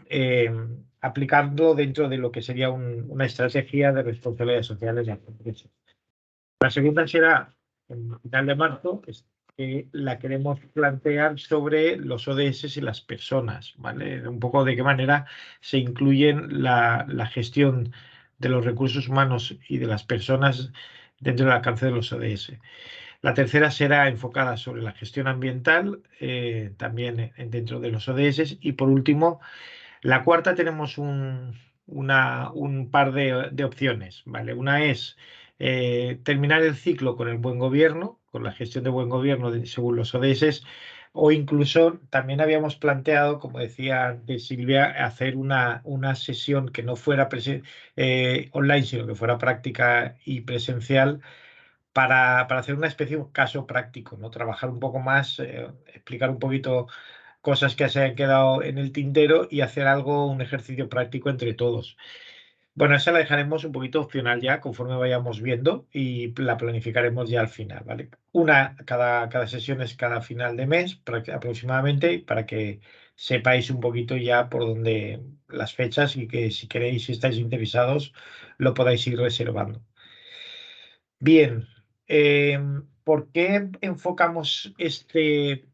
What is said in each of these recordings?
eh, aplicarlo dentro de lo que sería una estrategia de responsabilidades sociales de las empresas. La segunda será en final de marzo, que la queremos plantear sobre los ODS y las personas, ¿vale? Un poco de qué manera se incluyen la gestión de los recursos humanos y de las personas dentro del alcance de los ODS. La tercera será enfocada sobre la gestión ambiental, también dentro de los ODS. Y por último, la cuarta tenemos un par de opciones, ¿vale? Una es terminar el ciclo con el buen gobierno, con la gestión de buen gobierno según los ODS, o incluso también habíamos planteado, como decía antes Silvia, hacer una sesión que no fuera online, sino que fuera práctica y presencial para hacer una especie de caso práctico, ¿no? Trabajar un poco más, explicar un poquito cosas que se han quedado en el tintero y hacer algo, un ejercicio práctico entre todos. Bueno, esa la dejaremos un poquito opcional ya conforme vayamos viendo y la planificaremos ya al final, ¿vale? Cada sesión es cada final de mes aproximadamente para que sepáis un poquito ya por dónde las fechas y que si queréis, si estáis interesados, lo podáis ir reservando. Bien, ¿por qué enfocamos este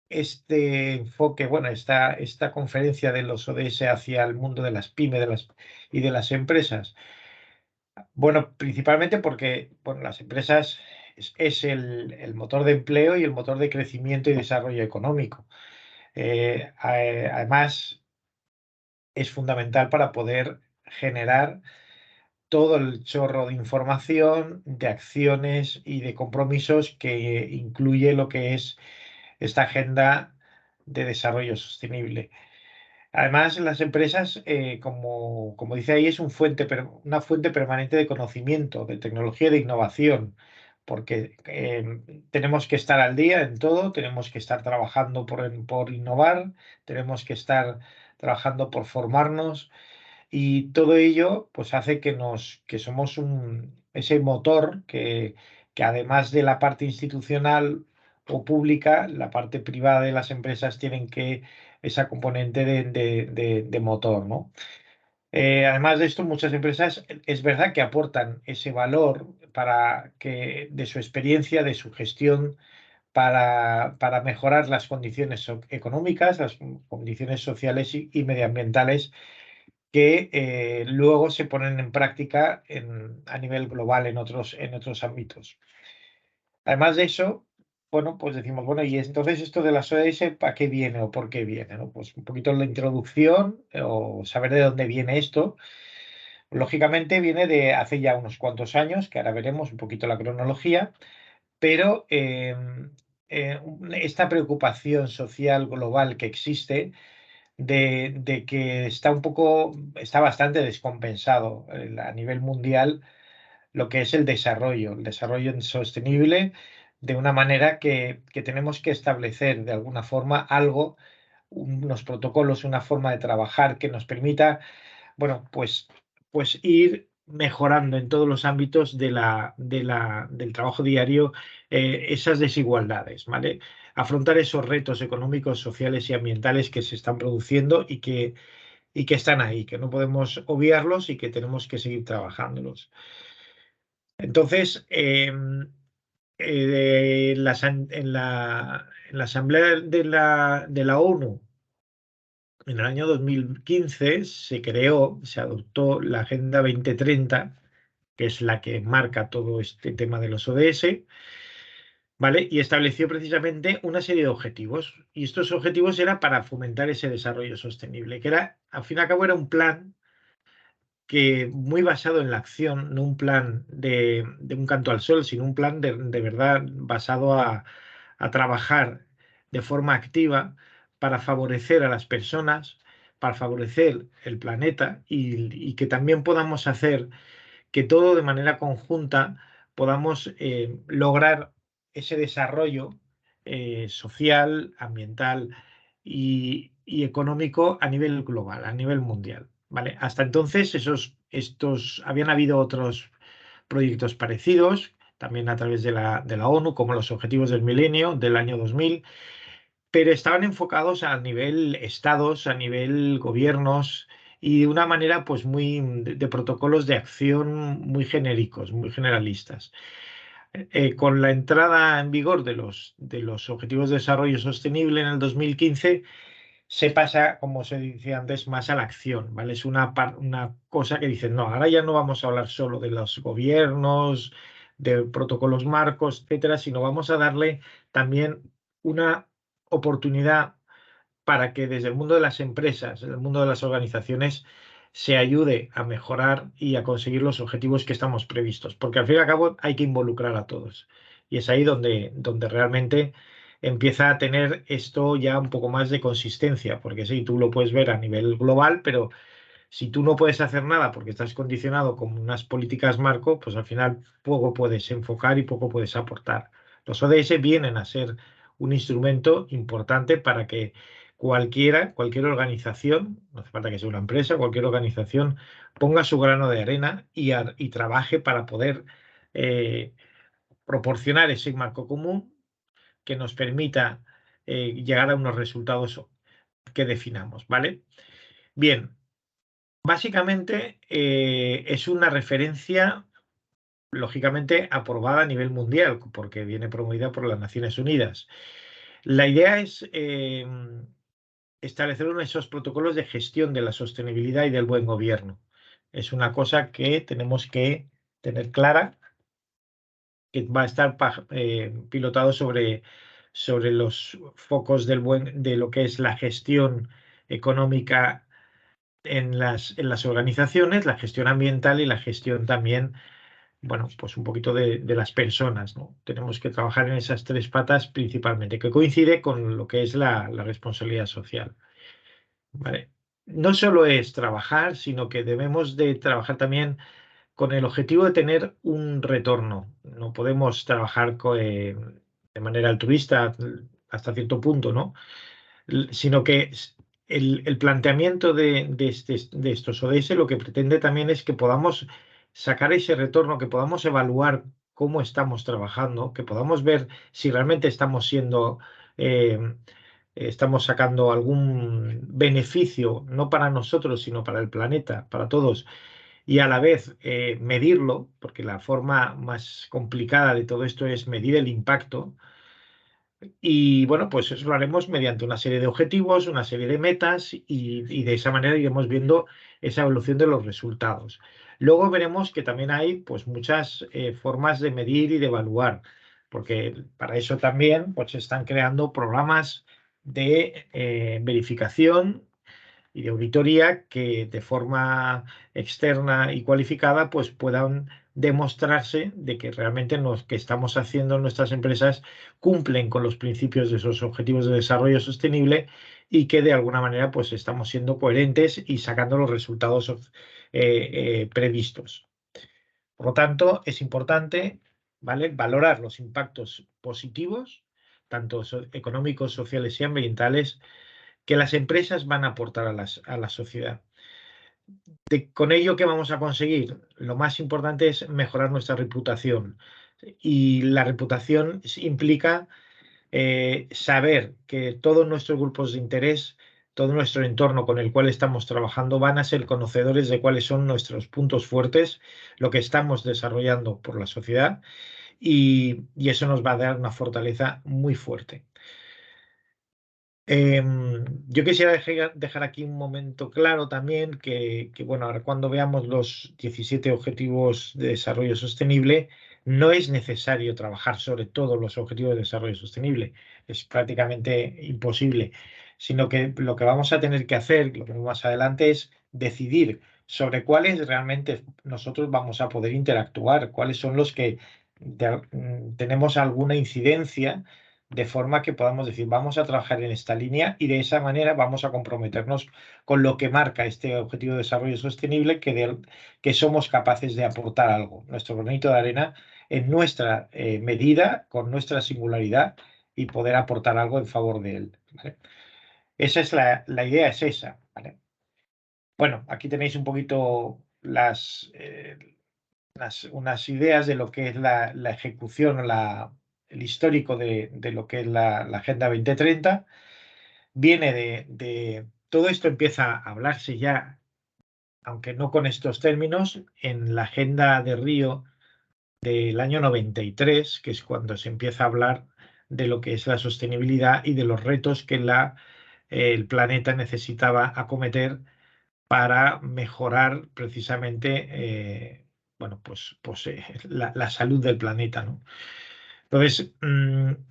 enfoque, bueno, esta conferencia de los ODS hacia el mundo de las pymes y de las empresas? Bueno, principalmente porque bueno, las empresas es el motor de empleo y el motor de crecimiento y desarrollo económico. Además, es fundamental para poder generar todo el chorro de información, de acciones y de compromisos que incluye lo que es esta agenda de desarrollo sostenible. Además, las empresas, como dice ahí, es una fuente permanente de conocimiento, de tecnología y de innovación, porque tenemos que estar al día en todo, tenemos que estar trabajando por innovar, tenemos que estar trabajando por formarnos y todo ello pues hace que somos ese motor que además de la parte institucional o pública, la parte privada de las empresas tienen que esa componente de motor, ¿no? Además de esto, muchas empresas es verdad que aportan ese valor de su experiencia, de su gestión, para mejorar las condiciones económicas, las condiciones sociales y medioambientales que luego se ponen en práctica a nivel global en otros ámbitos. Además de eso, bueno, pues decimos, bueno, y entonces esto de las ODS, ¿para qué viene o por qué viene? ¿No? Pues un poquito la introducción o saber de dónde viene esto. Lógicamente viene de hace ya unos cuantos años, que ahora veremos un poquito la cronología, pero esta preocupación social global que existe de que está bastante descompensado a nivel mundial lo que es el desarrollo sostenible, de una manera que tenemos que establecer de alguna forma algo, unos protocolos, una forma de trabajar que nos permita, bueno, pues ir mejorando en todos los ámbitos del trabajo diario esas desigualdades, ¿vale? Afrontar esos retos económicos, sociales y ambientales que se están produciendo y que están ahí, que no podemos obviarlos y que tenemos que seguir trabajándolos. Entonces, en la Asamblea de la ONU, en el año 2015, se adoptó la Agenda 2030, que es la que marca todo este tema de los ODS, ¿vale? Y estableció precisamente una serie de objetivos. Y estos objetivos eran para fomentar ese desarrollo sostenible, que era, al fin y al cabo, era un plan que muy basado en la acción, no un plan de un canto al sol, sino un plan de verdad basado a trabajar de forma activa para favorecer a las personas, para favorecer el planeta y que también podamos hacer que todo de manera conjunta podamos lograr ese desarrollo social, ambiental y económico a nivel global, a nivel mundial. ¿Vale? Hasta entonces habían habido otros proyectos parecidos, también a través de la ONU, como los Objetivos del Milenio del año 2000, pero estaban enfocados a nivel estados, a nivel gobiernos y de una manera pues muy de protocolos de acción muy genéricos, muy generalistas. Con la entrada en vigor de los Objetivos de Desarrollo Sostenible en el 2015, se pasa, como se decía antes, más a la acción, ¿vale? Es una cosa que dicen, no, ahora ya no vamos a hablar solo de los gobiernos, de protocolos marcos, etcétera, sino vamos a darle también una oportunidad para que desde el mundo de las empresas, el mundo de las organizaciones, se ayude a mejorar y a conseguir los objetivos que estamos previstos, porque al fin y al cabo hay que involucrar a todos. Y es ahí donde realmente empieza a tener esto ya un poco más de consistencia, porque sí, tú lo puedes ver a nivel global, pero si tú no puedes hacer nada porque estás condicionado con unas políticas marco, pues al final poco puedes enfocar y poco puedes aportar. Los ODS vienen a ser un instrumento importante para que cualquier organización, no hace falta que sea una empresa, cualquier organización ponga su grano de arena y trabaje para poder eh, proporcionar ese marco común que nos permita llegar a unos resultados que definamos, ¿vale? Bien, básicamente es una referencia, lógicamente, aprobada a nivel mundial, porque viene promovida por las Naciones Unidas. La idea es establecer esos protocolos de gestión de la sostenibilidad y del buen gobierno. Es una cosa que tenemos que tener clara, que va a estar pilotado sobre los focos de lo que es la gestión económica en las organizaciones, la gestión ambiental y la gestión también, bueno, pues un poquito de las personas, ¿no? Tenemos que trabajar en esas tres patas principalmente, que coincide con lo que es la responsabilidad social, ¿vale? No solo es trabajar, sino que debemos de trabajar también con el objetivo de tener un retorno. No podemos trabajar de manera altruista hasta cierto punto, ¿no? Sino que el planteamiento de estos ODS lo que pretende también es que podamos sacar ese retorno, que podamos evaluar cómo estamos trabajando, que podamos ver si realmente eh, estamos sacando algún beneficio, no para nosotros, sino para el planeta, para todos, y a la vez medirlo, porque la forma más complicada de todo esto es medir el impacto. Y bueno, pues eso lo haremos mediante una serie de objetivos, una serie de metas y de esa manera iremos viendo esa evolución de los resultados. Luego veremos que también hay pues muchas formas de medir y de evaluar, porque para eso también pues se están creando programas de verificación y de auditoría que de forma externa y cualificada pues puedan demostrarse de que realmente lo que estamos haciendo en nuestras empresas cumplen con los principios de esos objetivos de desarrollo sostenible y que de alguna manera pues estamos siendo coherentes y sacando los resultados previstos. Por lo tanto, es importante, ¿vale?, valorar los impactos positivos, tanto económicos, sociales y ambientales, que las empresas van a aportar a la sociedad. Con ello, ¿qué vamos a conseguir? Lo más importante es mejorar nuestra reputación. Y la reputación implica saber que todos nuestros grupos de interés, todo nuestro entorno con el cual estamos trabajando van a ser conocedores de cuáles son nuestros puntos fuertes, lo que estamos desarrollando por la sociedad y eso nos va a dar una fortaleza muy fuerte. Yo quisiera dejar aquí un momento claro también que, bueno, ahora cuando veamos los 17 Objetivos de Desarrollo Sostenible, no es necesario trabajar sobre todos los Objetivos de Desarrollo Sostenible, es prácticamente imposible, sino que lo que vamos a tener que hacer, lo que más adelante, es decidir sobre cuáles realmente nosotros vamos a poder interactuar, cuáles son los que tenemos alguna incidencia de forma que podamos decir, vamos a trabajar en esta línea y de esa manera vamos a comprometernos con lo que marca este Objetivo de Desarrollo Sostenible, que somos capaces de aportar algo, nuestro granito de arena en nuestra medida, con nuestra singularidad y poder aportar algo en favor de él, ¿vale? Esa es la idea, es esa, ¿vale? Bueno, aquí tenéis un poquito unas ideas de lo que es la ejecución o el histórico de lo que es la Agenda 2030. Viene de todo esto, empieza a hablarse ya, aunque no con estos términos, en la Agenda de Río del año 93, que es cuando se empieza a hablar de lo que es la sostenibilidad y de los retos que el planeta necesitaba acometer para mejorar precisamente bueno, la salud del planeta, ¿no? Entonces,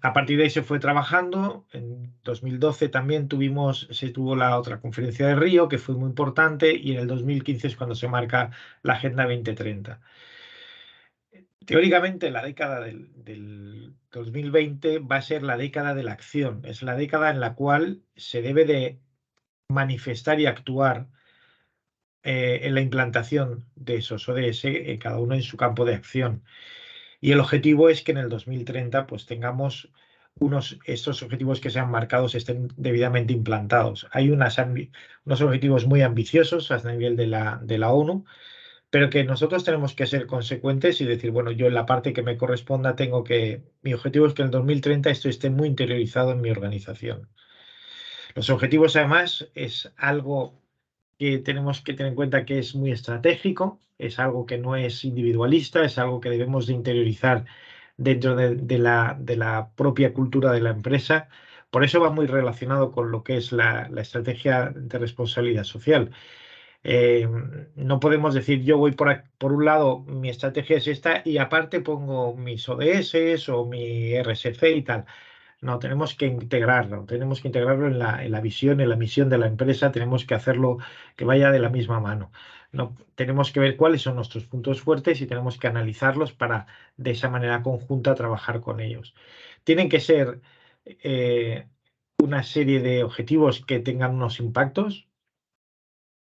a partir de ahí se fue trabajando. En 2012 también se tuvo la otra conferencia de Río, que fue muy importante, y en el 2015 es cuando se marca la Agenda 2030. Teóricamente, la década del 2020 va a ser la década de la acción. Es la década en la cual se debe de manifestar y actuar en la implantación de esos ODS, cada uno en su campo de acción. Y el objetivo es que en el 2030 pues tengamos estos objetivos que se han marcado estén debidamente implantados. Hay unos objetivos muy ambiciosos a nivel de la ONU, pero que nosotros tenemos que ser consecuentes y decir, bueno, yo en la parte que me corresponda mi objetivo es que en el 2030 esto esté muy interiorizado en mi organización. Los objetivos, además, es algo que tenemos que tener en cuenta que es muy estratégico, es algo que no es individualista, es algo que debemos de interiorizar dentro de la propia cultura de la empresa. Por eso va muy relacionado con lo que es la estrategia de responsabilidad social. No podemos decir yo voy por un lado, mi estrategia es esta y aparte pongo mis ODS o mi RSC y tal. No, tenemos que integrarlo en la visión, en la misión de la empresa, tenemos que hacerlo que vaya de la misma mano. No, tenemos que ver cuáles son nuestros puntos fuertes y tenemos que analizarlos para de esa manera conjunta trabajar con ellos. Tienen que ser una serie de objetivos que tengan unos impactos.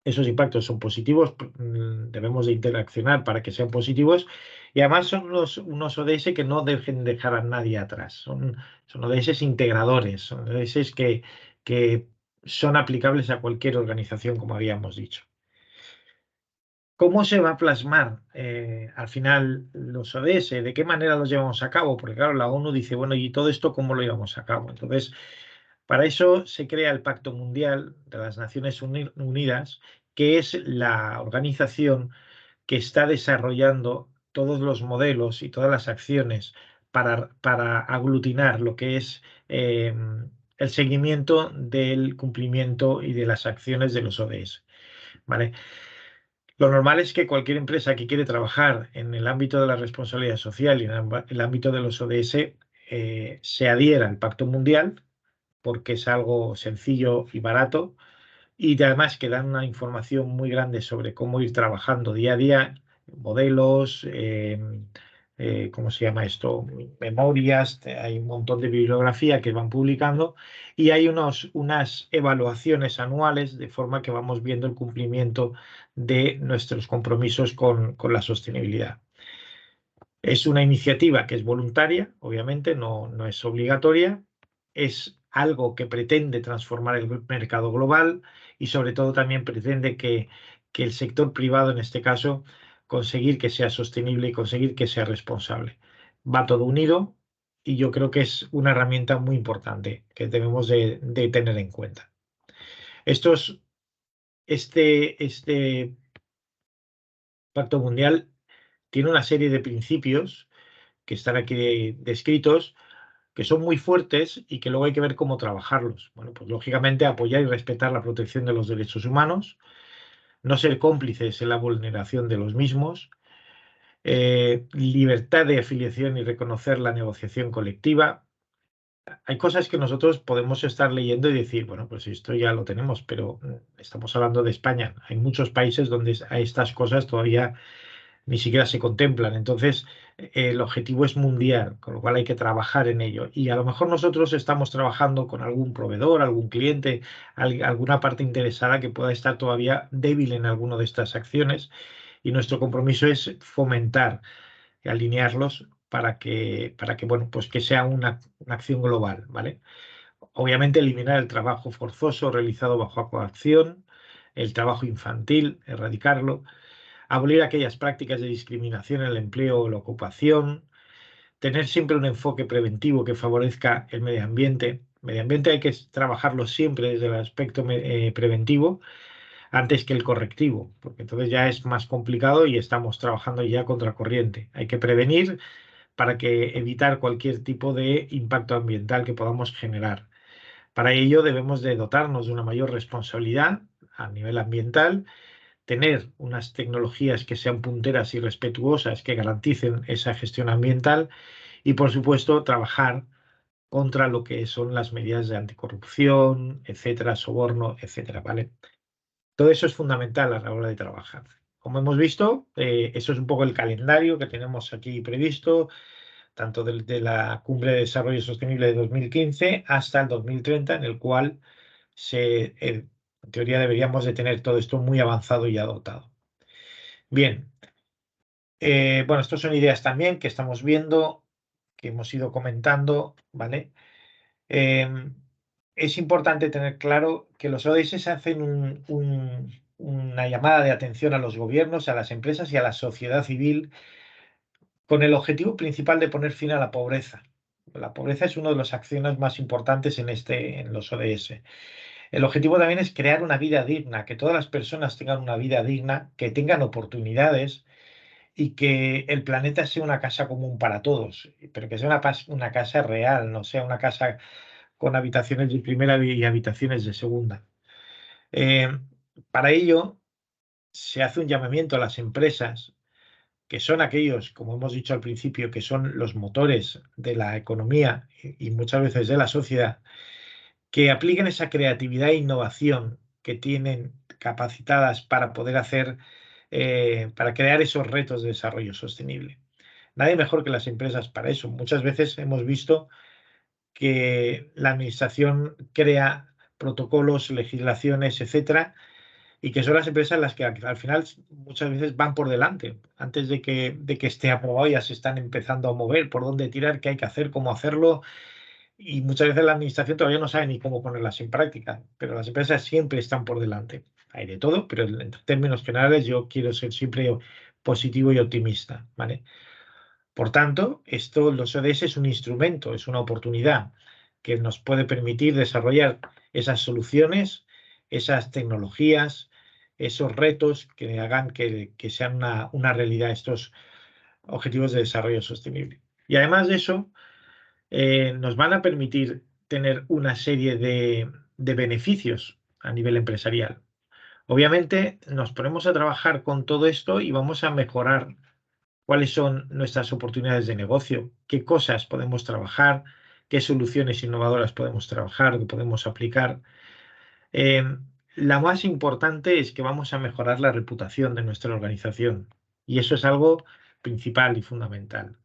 Esos impactos son positivos, debemos de interaccionar para que sean positivos y además son unos ODS que no dejen dejar a nadie atrás, son ODS integradores, son ODS que son aplicables a cualquier organización, como habíamos dicho. ¿Cómo se va a plasmar al final los ODS? ¿De qué manera los llevamos a cabo? Porque claro, la ONU dice, bueno, ¿y todo esto cómo lo llevamos a cabo? Entonces, para eso se crea el Pacto Mundial de las Naciones Unidas, que es la organización que está desarrollando todos los modelos y todas las acciones para aglutinar lo que es el seguimiento del cumplimiento y de las acciones de los ODS. ¿Vale? Lo normal es que cualquier empresa que quiere trabajar en el ámbito de la responsabilidad social y en el ámbito de los ODS se adhiera al Pacto Mundial porque es algo sencillo y barato y además que dan una información muy grande sobre cómo ir trabajando día a día, modelos, ¿cómo se llama esto? Memorias, hay un montón de bibliografía que van publicando y hay unas evaluaciones anuales de forma que vamos viendo el cumplimiento de nuestros compromisos con la sostenibilidad. Es una iniciativa que es voluntaria, obviamente, no es obligatoria, es algo que pretende transformar el mercado global y sobre todo también pretende que el sector privado, en este caso, conseguir que sea sostenible y conseguir que sea responsable. Va todo unido y yo creo que es una herramienta muy importante que debemos de tener en cuenta. Este Pacto Mundial tiene una serie de principios que están aquí descritos, que son muy fuertes y que luego hay que ver cómo trabajarlos. Bueno, pues lógicamente apoyar y respetar la protección de los derechos humanos, no ser cómplices en la vulneración de los mismos, libertad de afiliación y reconocer la negociación colectiva. Hay cosas que nosotros podemos estar leyendo y decir, bueno, pues esto ya lo tenemos, pero estamos hablando de España. Hay muchos países donde a estas cosas todavía ni siquiera se contemplan. Entonces, el objetivo es mundial, con lo cual hay que trabajar en ello. Y a lo mejor nosotros estamos trabajando con algún proveedor, algún cliente, alguna parte interesada que pueda estar todavía débil en alguna de estas acciones. Y nuestro compromiso es fomentar, alinearlos para que bueno, pues que sea una acción global, ¿vale? Obviamente eliminar el trabajo forzoso realizado bajo coacción, el trabajo infantil, erradicarlo, abolir aquellas prácticas de discriminación en el empleo o la ocupación, tener siempre un enfoque preventivo que favorezca el medio ambiente. Medio ambiente hay que trabajarlo siempre desde el aspecto preventivo antes que el correctivo, porque entonces ya es más complicado y estamos trabajando ya contracorriente. Hay que prevenir para que evitar cualquier tipo de impacto ambiental que podamos generar. Para ello debemos de dotarnos de una mayor responsabilidad a nivel ambiental, tener unas tecnologías que sean punteras y respetuosas que garanticen esa gestión ambiental y, por supuesto, trabajar contra lo que son las medidas de anticorrupción, etcétera, soborno, etcétera, ¿vale? Todo eso es fundamental a la hora de trabajar. Como hemos visto, eso es un poco el calendario que tenemos aquí previsto, tanto de la Cumbre de Desarrollo Sostenible de 2015 hasta el 2030, en el cual en teoría deberíamos de tener todo esto muy avanzado y adoptado. Bien, bueno, estas son ideas también que estamos viendo, que hemos ido comentando, ¿vale? Es importante tener claro que los ODS hacen una llamada de atención a los gobiernos, a las empresas y a la sociedad civil con el objetivo principal de poner fin a la pobreza. La pobreza es una de las acciones más importantes en los ODS. El objetivo también es crear una vida digna, que todas las personas tengan una vida digna, que tengan oportunidades y que el planeta sea una casa común para todos, pero que sea una casa real, no sea una casa con habitaciones de primera y habitaciones de segunda. Eh, para ello, se hace un llamamiento a las empresas, que son aquellos, como hemos dicho al principio, que son los motores de la economía y muchas veces de la sociedad, que apliquen esa creatividad e innovación que tienen capacitadas para poder para crear esos retos de desarrollo sostenible. Nadie mejor que las empresas para eso. Muchas veces hemos visto que la administración crea protocolos, legislaciones, etcétera, y que son las empresas las que al final muchas veces van por delante. Antes de que esté aprobado ya se están empezando a mover por dónde tirar, qué hay que hacer, cómo hacerlo, y muchas veces la administración todavía no sabe ni cómo ponerlas en práctica, pero las empresas siempre están por delante. Hay de todo, pero en términos generales yo quiero ser siempre positivo y optimista, ¿vale? Por tanto, los ODS es un instrumento, es una oportunidad que nos puede permitir desarrollar esas soluciones, esas tecnologías, esos retos que hagan que sean una realidad estos objetivos de desarrollo sostenible. Y además de eso, nos van a permitir tener una serie de beneficios a nivel empresarial. Obviamente, nos ponemos a trabajar con todo esto y vamos a mejorar cuáles son nuestras oportunidades de negocio, qué cosas podemos trabajar, qué soluciones innovadoras podemos trabajar, que podemos aplicar. Eh, la más importante es que vamos a mejorar la reputación de nuestra organización y eso es algo principal y fundamental.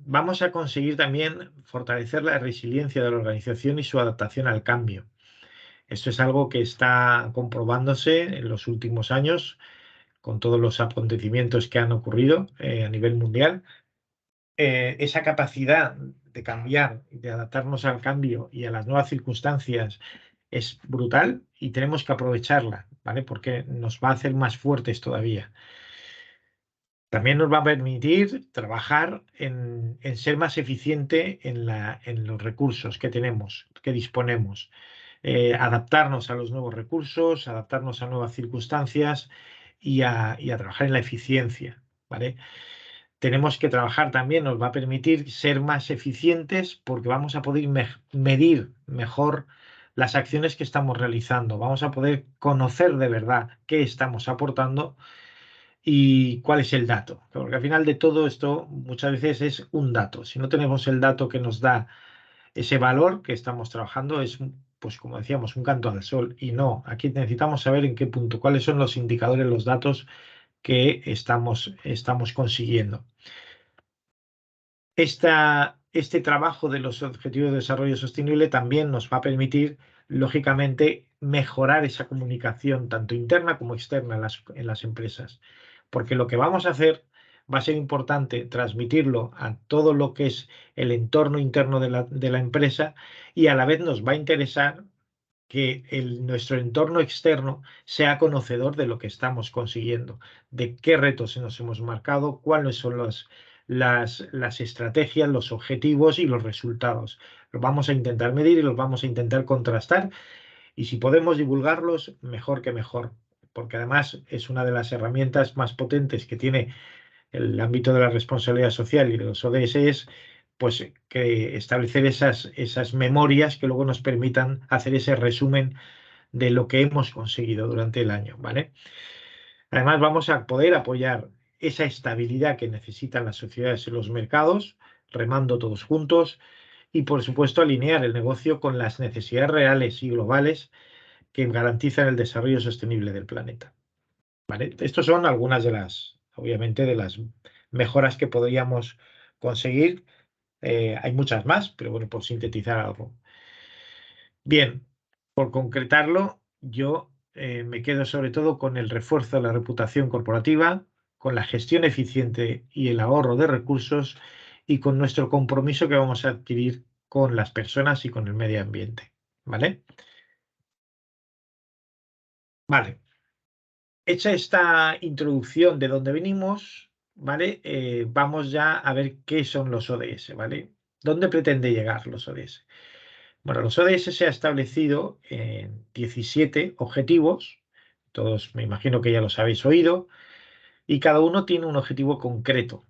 Vamos a conseguir también fortalecer la resiliencia de la organización y su adaptación al cambio. Esto es algo que está comprobándose en los últimos años con todos los acontecimientos que han ocurrido a nivel mundial. Esa capacidad de cambiar y de adaptarnos al cambio y a las nuevas circunstancias es brutal y tenemos que aprovecharla, ¿vale? Porque nos va a hacer más fuertes todavía. También nos va a permitir trabajar en ser más eficiente en los recursos que tenemos, que disponemos, adaptarnos a los nuevos recursos, adaptarnos a nuevas circunstancias y a trabajar en la eficiencia, ¿vale? Tenemos que trabajar también, nos va a permitir ser más eficientes porque vamos a poder medir mejor las acciones que estamos realizando, vamos a poder conocer de verdad qué estamos aportando y cuál es el dato. Porque al final de todo esto muchas veces es un dato. Si no tenemos el dato que nos da ese valor que estamos trabajando, es, pues como decíamos, un canto al sol. Y no, aquí necesitamos saber en qué punto, cuáles son los indicadores, los datos que estamos consiguiendo. Este trabajo de los Objetivos de Desarrollo Sostenible también nos va a permitir, lógicamente, mejorar esa comunicación tanto interna como externa en las empresas. Porque lo que vamos a hacer va a ser importante transmitirlo a todo lo que es el entorno interno de la empresa y a la vez nos va a interesar que nuestro entorno externo sea conocedor de lo que estamos consiguiendo, de qué retos nos hemos marcado, cuáles son las estrategias, los objetivos y los resultados. Los vamos a intentar medir y los vamos a intentar contrastar, y si podemos divulgarlos, mejor que mejor, porque además es una de las herramientas más potentes que tiene el ámbito de la responsabilidad social y de los ODS, es pues que establecer esas memorias que luego nos permitan hacer ese resumen de lo que hemos conseguido durante el año, ¿vale? Además, vamos a poder apoyar esa estabilidad que necesitan las sociedades y los mercados, remando todos juntos, y por supuesto alinear el negocio con las necesidades reales y globales que garantizan el desarrollo sostenible del planeta. ¿Vale? Estas son algunas de las, obviamente, de las mejoras que podríamos conseguir. Hay muchas más, pero bueno, por sintetizar algo. Bien, por concretarlo, yo me quedo sobre todo con el refuerzo de la reputación corporativa, con la gestión eficiente y el ahorro de recursos, y con nuestro compromiso que vamos a adquirir con las personas y con el medio ambiente. ¿Vale? Vale. Hecha esta introducción de dónde venimos, ¿vale? Vamos ya a ver qué son los ODS, ¿vale? ¿Dónde pretende llegar los ODS? Bueno, los ODS se ha establecido en 17 objetivos, todos me imagino que ya los habéis oído, y cada uno tiene un objetivo concreto.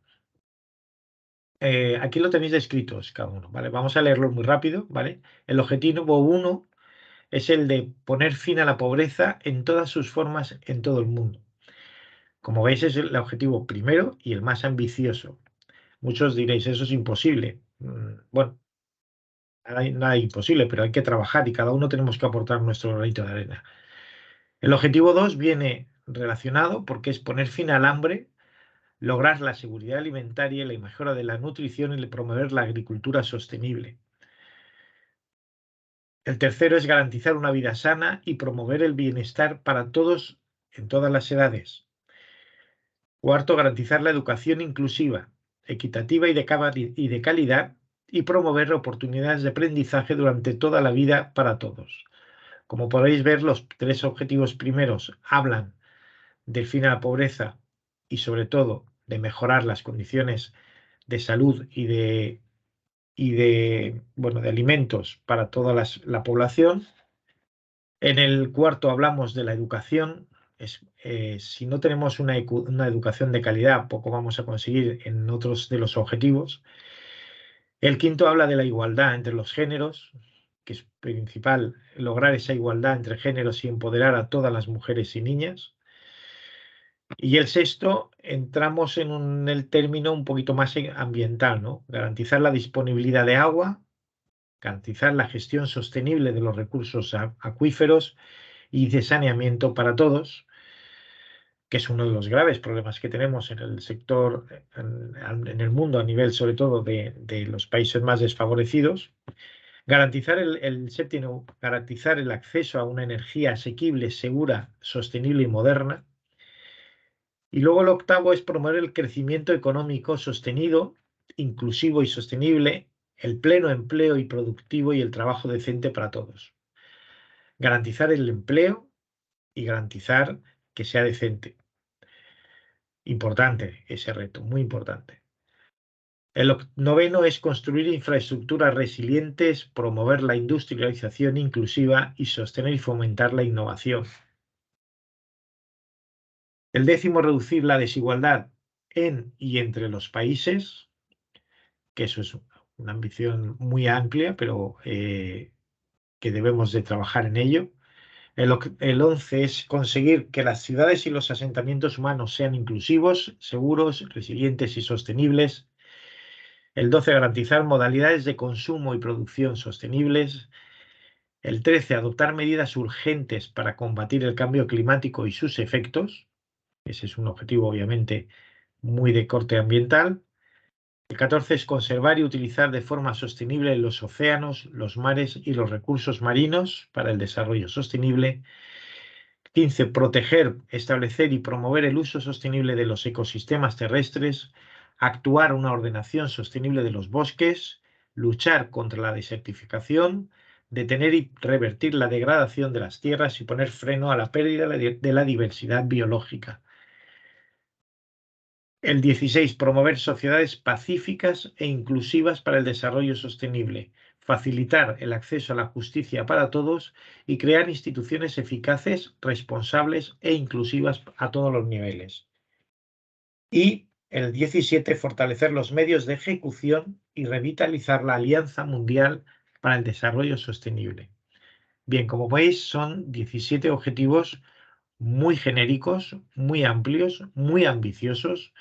Aquí lo tenéis descritos cada uno, ¿vale? Vamos a leerlo muy rápido, ¿vale? El objetivo 1 es el de poner fin a la pobreza en todas sus formas en todo el mundo. Como veis, es el objetivo primero y el más ambicioso. Muchos diréis, eso es imposible. Bueno, nada imposible, pero hay que trabajar y cada uno tenemos que aportar nuestro granito de arena. El objetivo 2 viene relacionado porque es poner fin al hambre, lograr la seguridad alimentaria y la mejora de la nutrición y promover la agricultura sostenible. El tercero es garantizar una vida sana y promover el bienestar para todos en todas las edades. Cuarto, garantizar la educación inclusiva, equitativa y de calidad, y promover oportunidades de aprendizaje durante toda la vida para todos. Como podéis ver, los tres objetivos primeros hablan del fin a la pobreza y sobre todo de mejorar las condiciones de salud de alimentos para toda la población. En el cuarto hablamos de la educación. Si no tenemos una educación de calidad, poco vamos a conseguir en otros de los objetivos. El quinto habla de la igualdad entre los géneros, que es principal lograr esa igualdad entre géneros y empoderar a todas las mujeres y niñas. Y el sexto, entramos en el término un poquito más ambiental, ¿no? Garantizar la disponibilidad de agua, garantizar la gestión sostenible de los recursos acuíferos y de saneamiento para todos, que es uno de los graves problemas que tenemos en el sector, en el mundo, a nivel sobre todo de los países más desfavorecidos. Garantizar el séptimo, garantizar el acceso a una energía asequible, segura, sostenible y moderna. Y luego el octavo es promover el crecimiento económico sostenido, inclusivo y sostenible, el pleno empleo y productivo y el trabajo decente para todos. Garantizar el empleo y garantizar que sea decente. Importante ese reto, muy importante. El noveno es construir infraestructuras resilientes, promover la industrialización inclusiva y sostener y fomentar la innovación. El décimo, reducir la desigualdad en y entre los países, que eso es una ambición muy amplia, pero que debemos de trabajar en ello. El 11 es conseguir que las ciudades y los asentamientos humanos sean inclusivos, seguros, resilientes y sostenibles. El 12, garantizar modalidades de consumo y producción sostenibles. El 13, adoptar medidas urgentes para combatir el cambio climático y sus efectos. Ese es un objetivo, obviamente, muy de corte ambiental. El 14 es conservar y utilizar de forma sostenible los océanos, los mares y los recursos marinos para el desarrollo sostenible. 15, proteger, establecer y promover el uso sostenible de los ecosistemas terrestres, actuar una ordenación sostenible de los bosques, luchar contra la desertificación, detener y revertir la degradación de las tierras y poner freno a la pérdida de la diversidad biológica. El 16, promover sociedades pacíficas e inclusivas para el desarrollo sostenible, facilitar el acceso a la justicia para todos y crear instituciones eficaces, responsables e inclusivas a todos los niveles. Y el 17, fortalecer los medios de ejecución y revitalizar la Alianza Mundial para el Desarrollo Sostenible. Bien, como veis, son 17 objetivos muy genéricos, muy amplios, muy ambiciosos.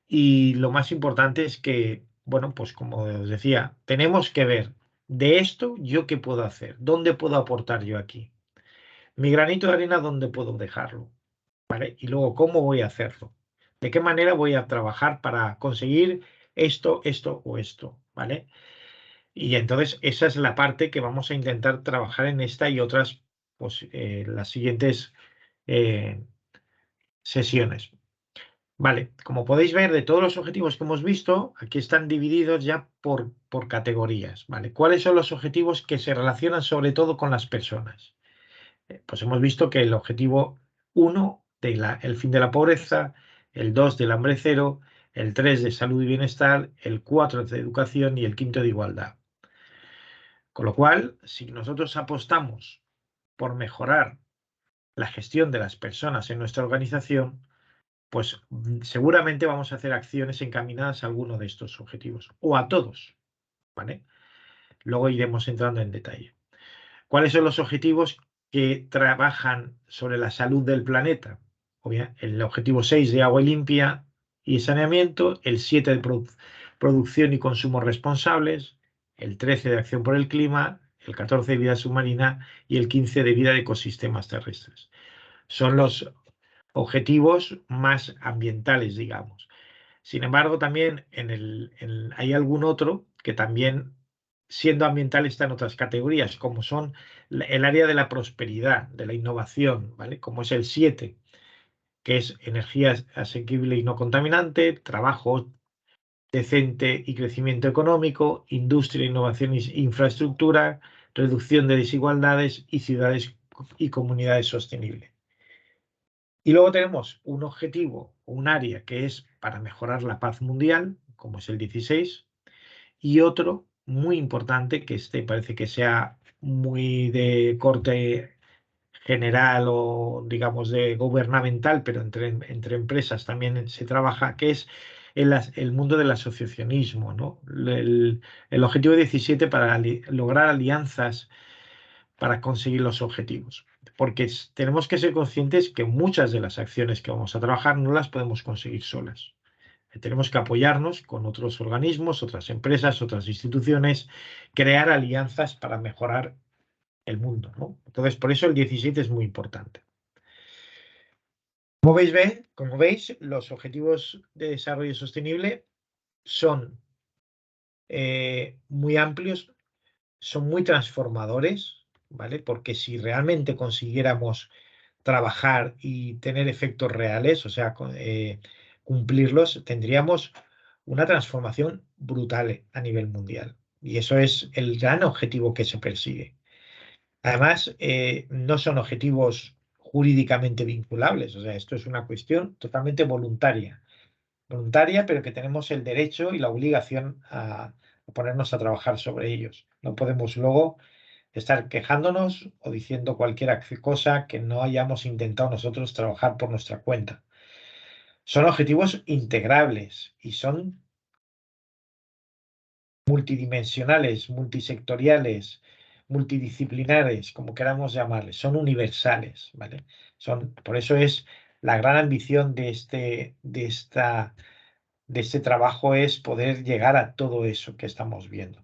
Y lo más importante es que, bueno, pues como os decía, tenemos que ver de esto yo qué puedo hacer, dónde puedo aportar yo aquí. Mi granito de arena, ¿dónde puedo dejarlo? ¿Vale? Y luego, ¿cómo voy a hacerlo? ¿De qué manera voy a trabajar para conseguir esto, esto o esto? ¿Vale? Y entonces esa es la parte que vamos a intentar trabajar en esta y otras, pues las siguientes eh, sesiones. Vale, como podéis ver, de todos los objetivos que hemos visto, aquí están divididos ya por categorías, ¿vale? ¿Cuáles son los objetivos que se relacionan sobre todo con las personas? Pues hemos visto que el objetivo 1, el fin de la pobreza, el 2 del hambre cero, el 3 de salud y bienestar, el 4 de educación y el 5 de igualdad. Con lo cual, si nosotros apostamos por mejorar la gestión de las personas en nuestra organización, pues seguramente vamos a hacer acciones encaminadas a alguno de estos objetivos o a todos, ¿vale? Luego iremos entrando en detalle. ¿Cuáles son los objetivos que trabajan sobre la salud del planeta? El objetivo 6 de agua limpia y saneamiento, el 7 de producción y consumo responsables, el 13 de acción por el clima, el 14 de vida submarina y el 15 de vida de ecosistemas terrestres. Son los objetivos más ambientales, digamos. Sin embargo, también hay algún otro que también, siendo ambiental, está en otras categorías, como son el área de la prosperidad, de la innovación, ¿vale? Como es el 7, que es energía asequible y no contaminante, trabajo decente y crecimiento económico, industria, innovación e infraestructura, reducción de desigualdades y ciudades y comunidades sostenibles. Y luego tenemos un objetivo, un área que es para mejorar la paz mundial, como es el 16, y otro muy importante, que este parece que sea muy de corte general o digamos de gubernamental, pero entre empresas también se trabaja, que es el mundo del asociacionismo, ¿no? El objetivo 17 para lograr alianzas para conseguir los objetivos. Porque tenemos que ser conscientes que muchas de las acciones que vamos a trabajar no las podemos conseguir solas. Tenemos que apoyarnos con otros organismos, otras empresas, otras instituciones, crear alianzas para mejorar el mundo, ¿no? Entonces, por eso el 17 es muy importante. Como veis, los objetivos de desarrollo sostenible son muy amplios, son muy transformadores, ¿vale? Porque si realmente consiguiéramos trabajar y tener efectos reales, o sea, cumplirlos, tendríamos una transformación brutal a nivel mundial. Y eso es el gran objetivo que se persigue. Además, no son objetivos jurídicamente vinculables, o sea, esto es una cuestión totalmente voluntaria, pero que tenemos el derecho y la obligación a ponernos a trabajar sobre ellos. No podemos luego estar quejándonos o diciendo cualquier cosa que no hayamos intentado nosotros trabajar por nuestra cuenta. Son objetivos integrables y son multidimensionales, multisectoriales, multidisciplinares, como queramos llamarles, son universales, ¿vale? Por eso es la gran ambición de este trabajo es poder llegar a todo eso que estamos viendo.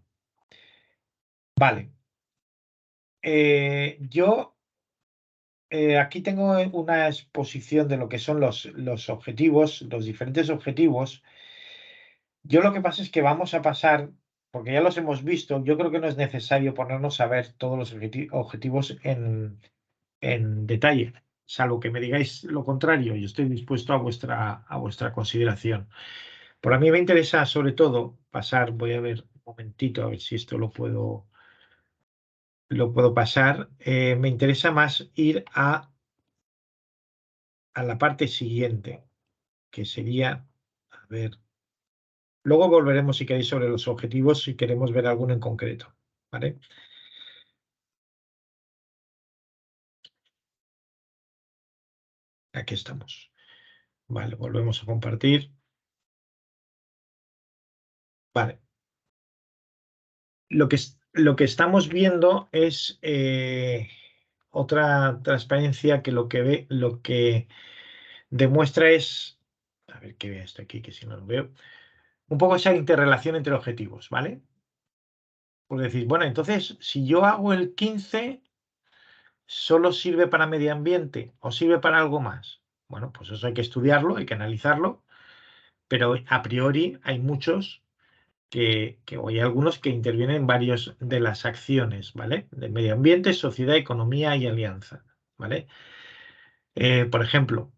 Vale. Yo aquí tengo una exposición de lo que son los objetivos, los diferentes objetivos. Yo lo que pasa es que vamos a pasar, porque ya los hemos visto, yo creo que no es necesario ponernos a ver todos los objetivos en detalle, salvo que me digáis lo contrario, yo estoy dispuesto a vuestra consideración. Por a mí me interesa sobre todo pasar, voy a ver un momentito, a ver si esto lo puedo pasar. Me interesa más ir a la parte siguiente, que sería ver. Luego volveremos, si queréis, sobre los objetivos, si queremos ver alguno en concreto, ¿vale? Aquí estamos. Vale, volvemos a compartir. Vale. Lo que estamos viendo es otra transparencia que lo que demuestra es, a ver qué vea esto aquí, que si no lo veo, un poco esa interrelación entre objetivos, ¿vale? Por decir, bueno, entonces, si yo hago el 15, ¿solo sirve para medio ambiente o sirve para algo más? Bueno, pues eso hay que estudiarlo, hay que analizarlo, pero a priori hay muchos o hay algunos que intervienen en varios de las acciones, ¿vale? De medio ambiente, sociedad, economía y alianza, ¿vale? Por ejemplo,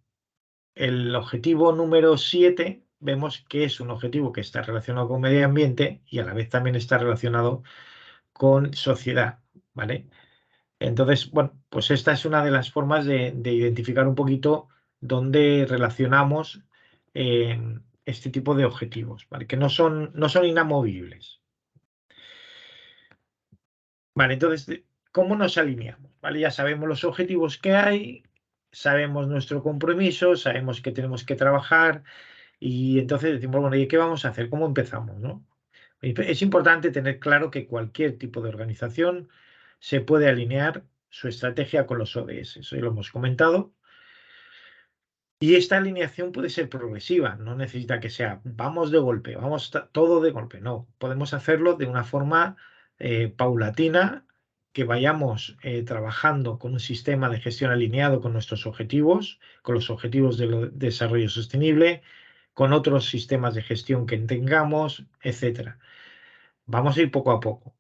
el objetivo número 7 vemos que es un objetivo que está relacionado con medio ambiente y a la vez también está relacionado con sociedad, ¿vale? Entonces, bueno, pues esta es una de las formas de identificar un poquito dónde relacionamos este tipo de objetivos, ¿vale? Que no son inamovibles. Vale, entonces, ¿cómo nos alineamos? ¿Vale? Ya sabemos los objetivos que hay, sabemos nuestro compromiso, sabemos que tenemos que trabajar y entonces decimos, bueno, ¿y qué vamos a hacer? ¿Cómo empezamos, no? Es importante tener claro que cualquier tipo de organización se puede alinear su estrategia con los ODS. Eso ya lo hemos comentado. Y esta alineación puede ser progresiva, no necesita que sea vamos de golpe, vamos todo de golpe, no. Podemos hacerlo de una forma paulatina, que vayamos trabajando con un sistema de gestión alineado con nuestros objetivos, con los objetivos de desarrollo sostenible, con otros sistemas de gestión que tengamos, etcétera. Vamos a ir poco a poco.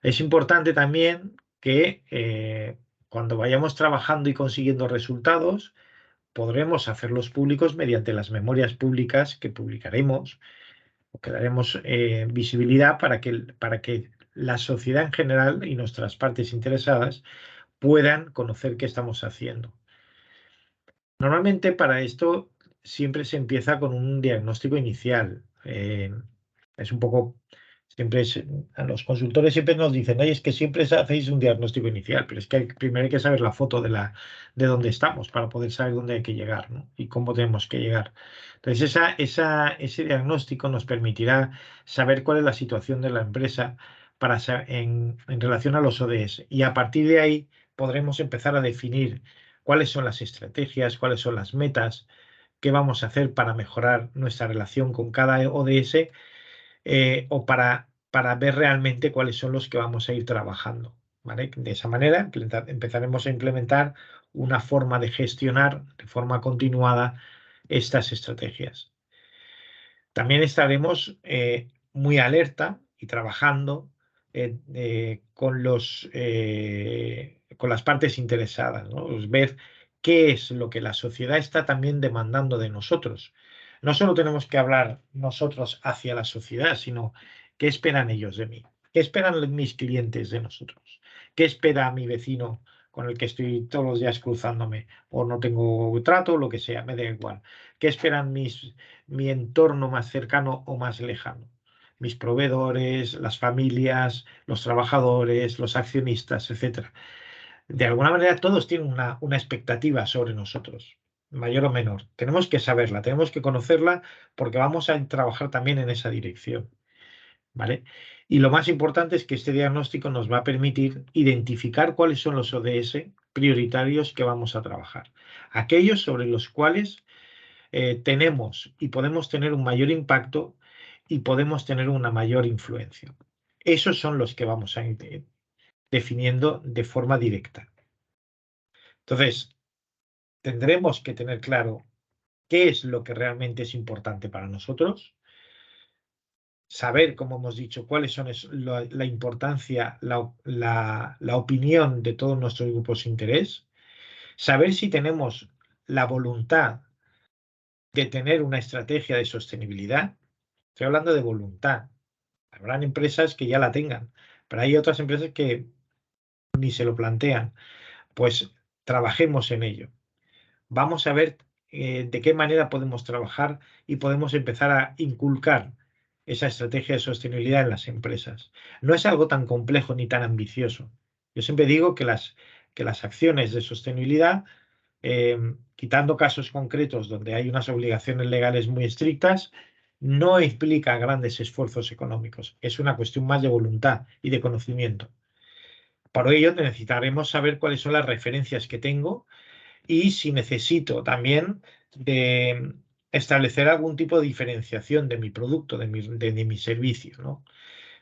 Es importante también que cuando vayamos trabajando y consiguiendo resultados, podremos hacerlos públicos mediante las memorias públicas que publicaremos o que daremos visibilidad para que la sociedad en general y nuestras partes interesadas puedan conocer qué estamos haciendo. Normalmente para esto siempre se empieza con un diagnóstico inicial. Es un poco, siempre a los consultores siempre nos dicen, oye, es que siempre hacéis un diagnóstico inicial, pero es que primero hay que saber la foto de dónde estamos para poder saber dónde hay que llegar, ¿no? Y cómo tenemos que llegar. Entonces, ese diagnóstico nos permitirá saber cuál es la situación de la empresa en relación a los ODS. Y a partir de ahí podremos empezar a definir cuáles son las estrategias, cuáles son las metas, qué vamos a hacer para mejorar nuestra relación con cada ODS o para ver realmente cuáles son los que vamos a ir trabajando. ¿Vale? De esa manera empezaremos a implementar una forma de gestionar de forma continuada estas estrategias. También estaremos muy alerta y trabajando con las partes interesadas, ¿no? Pues ver qué es lo que la sociedad está también demandando de nosotros. No solo tenemos que hablar nosotros hacia la sociedad, sino qué esperan ellos de mí, qué esperan mis clientes de nosotros, qué espera mi vecino con el que estoy todos los días cruzándome o no tengo trato, lo que sea, me da igual. ¿Qué esperan mi entorno más cercano o más lejano? Mis proveedores, las familias, los trabajadores, los accionistas, etcétera. De alguna manera todos tienen una expectativa sobre nosotros, mayor o menor. Tenemos que saberla, tenemos que conocerla porque vamos a trabajar también en esa dirección, ¿vale? Y lo más importante es que este diagnóstico nos va a permitir identificar cuáles son los ODS prioritarios que vamos a trabajar, aquellos sobre los cuales tenemos y podemos tener un mayor impacto y podemos tener una mayor influencia. Esos son los que vamos a ir definiendo de forma directa. Entonces, tendremos que tener claro qué es lo que realmente es importante para nosotros, saber, como hemos dicho, cuáles son la importancia, la opinión de todos nuestros grupos de interés, saber si tenemos la voluntad de tener una estrategia de sostenibilidad. Estoy hablando de voluntad. Habrán empresas que ya la tengan, pero hay otras empresas que ni se lo plantean. Pues trabajemos en ello. Vamos a ver de qué manera podemos trabajar y podemos empezar a inculcar esa estrategia de sostenibilidad en las empresas. No es algo tan complejo ni tan ambicioso. Yo siempre digo que las acciones de sostenibilidad, quitando casos concretos donde hay unas obligaciones legales muy estrictas, no implica grandes esfuerzos económicos. Es una cuestión más de voluntad y de conocimiento. Para ello necesitaremos saber cuáles son las referencias que tengo y si necesito también de establecer algún tipo de diferenciación de mi producto, de mi servicio, ¿no?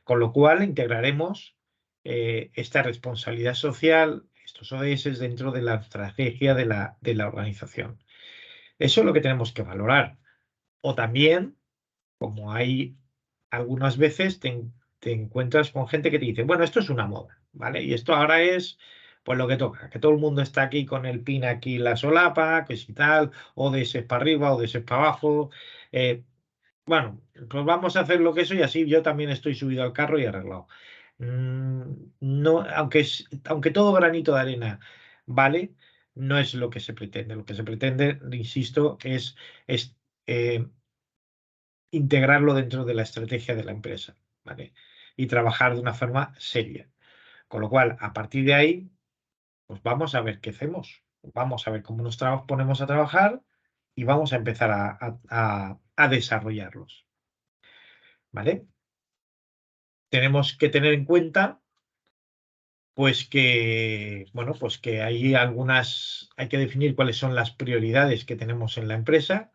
Con lo cual integraremos esta responsabilidad social, estos ODS, dentro de la estrategia de la organización. Eso es lo que tenemos que valorar. O también, como hay algunas veces, te encuentras con gente que te dice, bueno, esto es una moda, ¿vale? Y esto ahora es pues lo que toca, que todo el mundo está aquí con el pin aquí en la solapa, que si tal, ODS para arriba, ODS para abajo. Bueno, pues vamos a hacer lo que eso y así yo también estoy subido al carro y arreglado. No, aunque todo granito de arena vale, no es lo que se pretende. Lo que se pretende, insisto, es integrarlo dentro de la estrategia de la empresa, ¿vale? Y trabajar de una forma seria. Con lo cual, a partir de ahí, pues vamos a ver qué hacemos. Vamos a ver cómo nos ponemos a trabajar y vamos a empezar a desarrollarlos, ¿vale? Tenemos que tener en cuenta, pues que, bueno, pues que hay que definir cuáles son las prioridades que tenemos en la empresa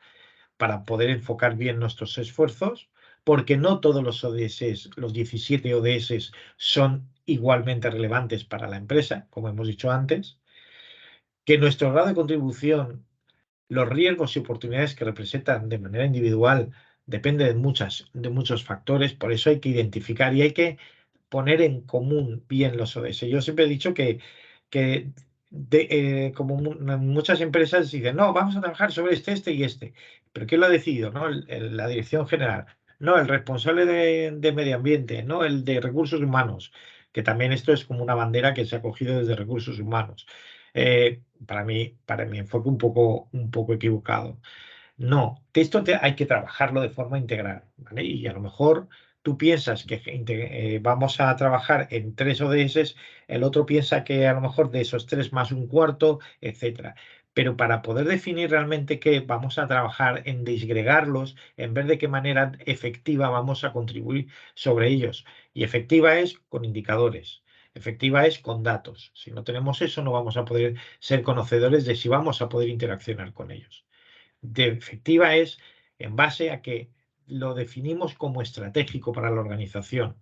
para poder enfocar bien nuestros esfuerzos, porque no todos los ODS, los 17 ODS, son igualmente relevantes para la empresa, como hemos dicho antes, que nuestro grado de contribución, los riesgos y oportunidades que representan de manera individual, depende de muchos factores, por eso hay que identificar y hay que poner en común bien los ODS. Yo siempre he dicho que como muchas empresas dicen, no, vamos a trabajar sobre este y este. ¿Pero quién lo ha decidido? ¿No? La dirección general. No, el responsable de medio ambiente, no, el de recursos humanos, que también esto es como una bandera que se ha cogido desde recursos humanos. Para mi enfoque un poco equivocado. No, hay que trabajarlo de forma integral, ¿vale? Y a lo mejor tú piensas que vamos a trabajar en 3 ODS, el otro piensa que a lo mejor de esos 3 más un cuarto, etcétera. Pero para poder definir realmente qué vamos a trabajar en disgregarlos, en ver de qué manera efectiva vamos a contribuir sobre ellos. Y efectiva es con indicadores. Efectiva es con datos. Si no tenemos eso, no vamos a poder ser conocedores de si vamos a poder interaccionar con ellos. De efectiva es en base a que lo definimos como estratégico para la organización,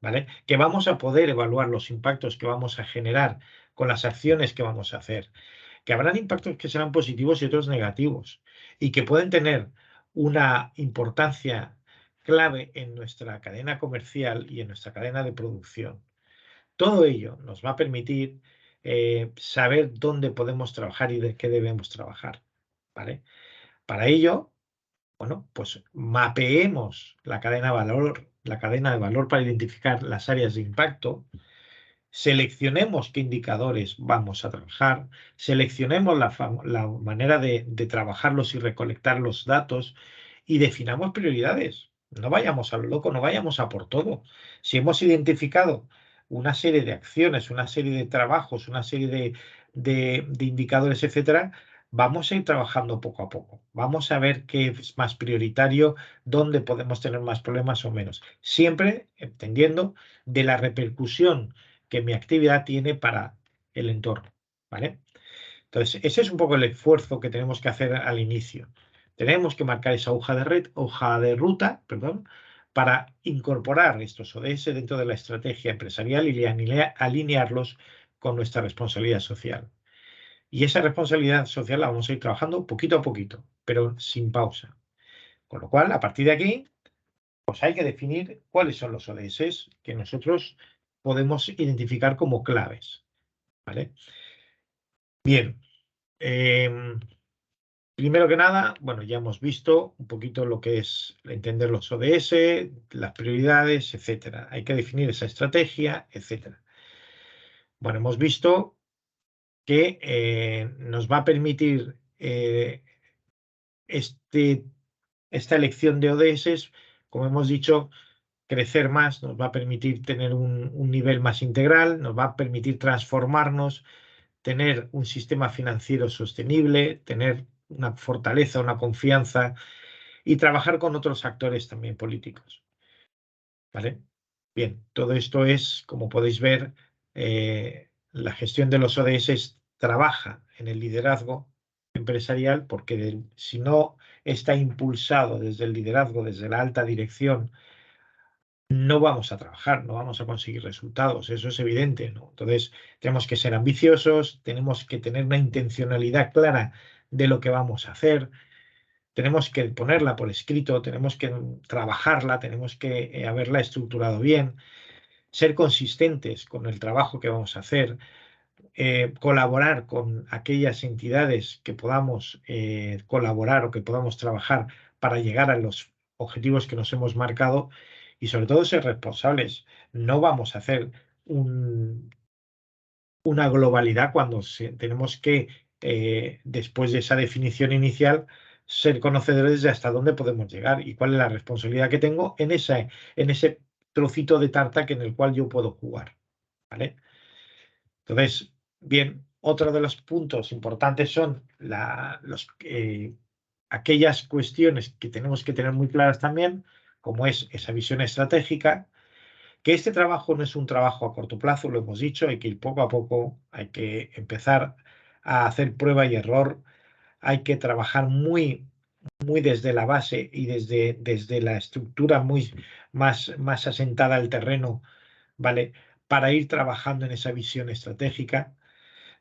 ¿vale? Que vamos a poder evaluar los impactos que vamos a generar con las acciones que vamos a hacer, que habrán impactos que serán positivos y otros negativos, y que pueden tener una importancia clave en nuestra cadena comercial y en nuestra cadena de producción. Todo ello nos va a permitir saber dónde podemos trabajar y de qué debemos trabajar, ¿vale? Para ello, bueno, pues mapeemos la cadena de valor para identificar las áreas de impacto, seleccionemos qué indicadores vamos a trabajar, seleccionemos la manera de trabajarlos y recolectar los datos y definamos prioridades. No vayamos a lo loco, no vayamos a por todo. Si hemos identificado una serie de acciones, una serie de trabajos, una serie de indicadores, etcétera, vamos a ir trabajando poco a poco. Vamos a ver qué es más prioritario, dónde podemos tener más problemas o menos. Siempre entendiendo de la repercusión que mi actividad tiene para el entorno, ¿vale? Entonces, ese es un poco el esfuerzo que tenemos que hacer al inicio. Tenemos que marcar esa hoja de ruta, perdón, para incorporar estos ODS dentro de la estrategia empresarial y alinearlos con nuestra responsabilidad social. Y esa responsabilidad social la vamos a ir trabajando poquito a poquito, pero sin pausa. Con lo cual, a partir de aquí, pues hay que definir cuáles son los ODS que nosotros podemos identificar como claves, ¿vale? Bien, primero que nada, bueno, ya hemos visto un poquito lo que es entender los ODS, las prioridades, etcétera. Hay que definir esa estrategia, etcétera. Bueno, hemos visto que nos va a permitir esta elección de ODS, como hemos dicho, crecer más, nos va a permitir tener un nivel más integral, nos va a permitir transformarnos, tener un sistema financiero sostenible, tener una fortaleza, una confianza y trabajar con otros actores también políticos. ¿Vale? Bien, todo esto es, como podéis ver, la gestión de los ODS trabaja en el liderazgo empresarial porque si no está impulsado desde el liderazgo, desde la alta dirección, no vamos a trabajar, no vamos a conseguir resultados, eso es evidente, ¿no? Entonces, tenemos que ser ambiciosos, tenemos que tener una intencionalidad clara de lo que vamos a hacer, tenemos que ponerla por escrito, tenemos que trabajarla, tenemos que haberla estructurado bien, ser consistentes con el trabajo que vamos a hacer, colaborar con aquellas entidades que podamos colaborar o que podamos trabajar para llegar a los objetivos que nos hemos marcado y sobre todo ser responsables. No vamos a hacer una globalidad cuando tenemos que, después de esa definición inicial, ser conocedores de hasta dónde podemos llegar y cuál es la responsabilidad que tengo en ese trocito de tarta en el cual yo puedo jugar. ¿Vale? Entonces, bien, otro de los puntos importantes son aquellas cuestiones que tenemos que tener muy claras también, como es esa visión estratégica, que este trabajo no es un trabajo a corto plazo, lo hemos dicho, hay que ir poco a poco, hay que empezar a hacer prueba y error, hay que trabajar muy, muy desde la base y desde la estructura muy más asentada al terreno, ¿vale? Para ir trabajando en esa visión estratégica.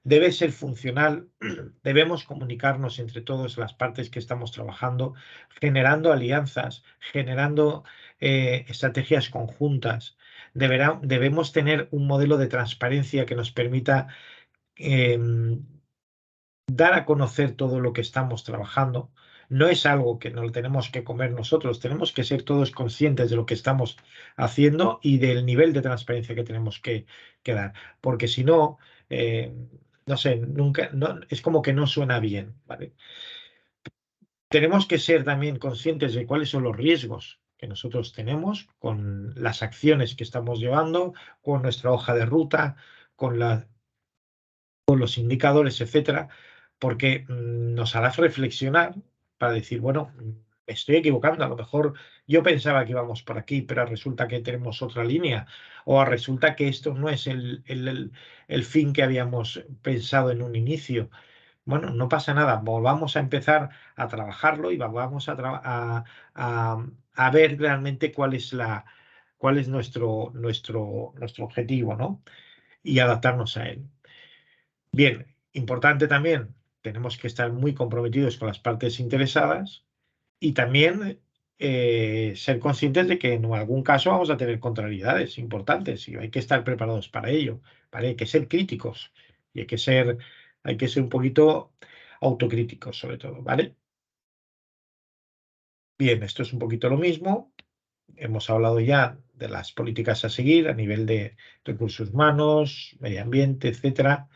Debe ser funcional, debemos comunicarnos entre todas las partes que estamos trabajando, generando alianzas, generando estrategias conjuntas. Debemos tener un modelo de transparencia que nos permita eh, dar a conocer todo lo que estamos trabajando. No es algo que nos lo tenemos que comer nosotros, tenemos que ser todos conscientes de lo que estamos haciendo y del nivel de transparencia que tenemos que dar, porque si no, no sé, nunca, no, es como que no suena bien, ¿vale? Tenemos que ser también conscientes de cuáles son los riesgos que nosotros tenemos con las acciones que estamos llevando, con nuestra hoja de ruta, con los indicadores, etcétera, porque nos hará reflexionar para decir, bueno, me estoy equivocando, a lo mejor yo pensaba que íbamos por aquí, pero resulta que tenemos otra línea, o resulta que esto no es el fin que habíamos pensado en un inicio. Bueno, no pasa nada, volvamos a empezar a trabajarlo y vamos a ver realmente cuál es nuestro objetivo, ¿no? Y adaptarnos a él. Bien, importante también, tenemos que estar muy comprometidos con las partes interesadas y también ser conscientes de que en algún caso vamos a tener contrariedades importantes y hay que estar preparados para ello, ¿vale? Hay que ser críticos y hay que ser un poquito autocríticos sobre todo, ¿vale? Bien, esto es un poquito lo mismo. Hemos hablado ya de las políticas a seguir a nivel de recursos humanos, medio ambiente, etcétera.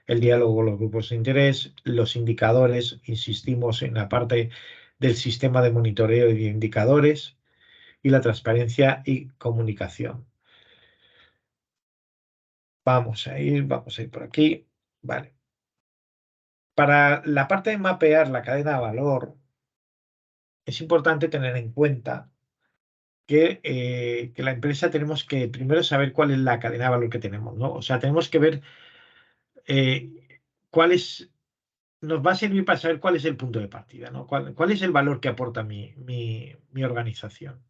El diálogo con los grupos de interés, los indicadores, insistimos en la parte del sistema de monitoreo y de indicadores y la transparencia y comunicación. Vamos a ir por aquí. Vale. Para la parte de mapear la cadena de valor, es importante tener en cuenta que la empresa tenemos que primero saber cuál es la cadena de valor que tenemos, ¿no? O sea, tenemos que ver eh, cuál es, nos va a servir para saber cuál es el punto de partida, ¿no? ¿Cuál es el valor que aporta mi organización?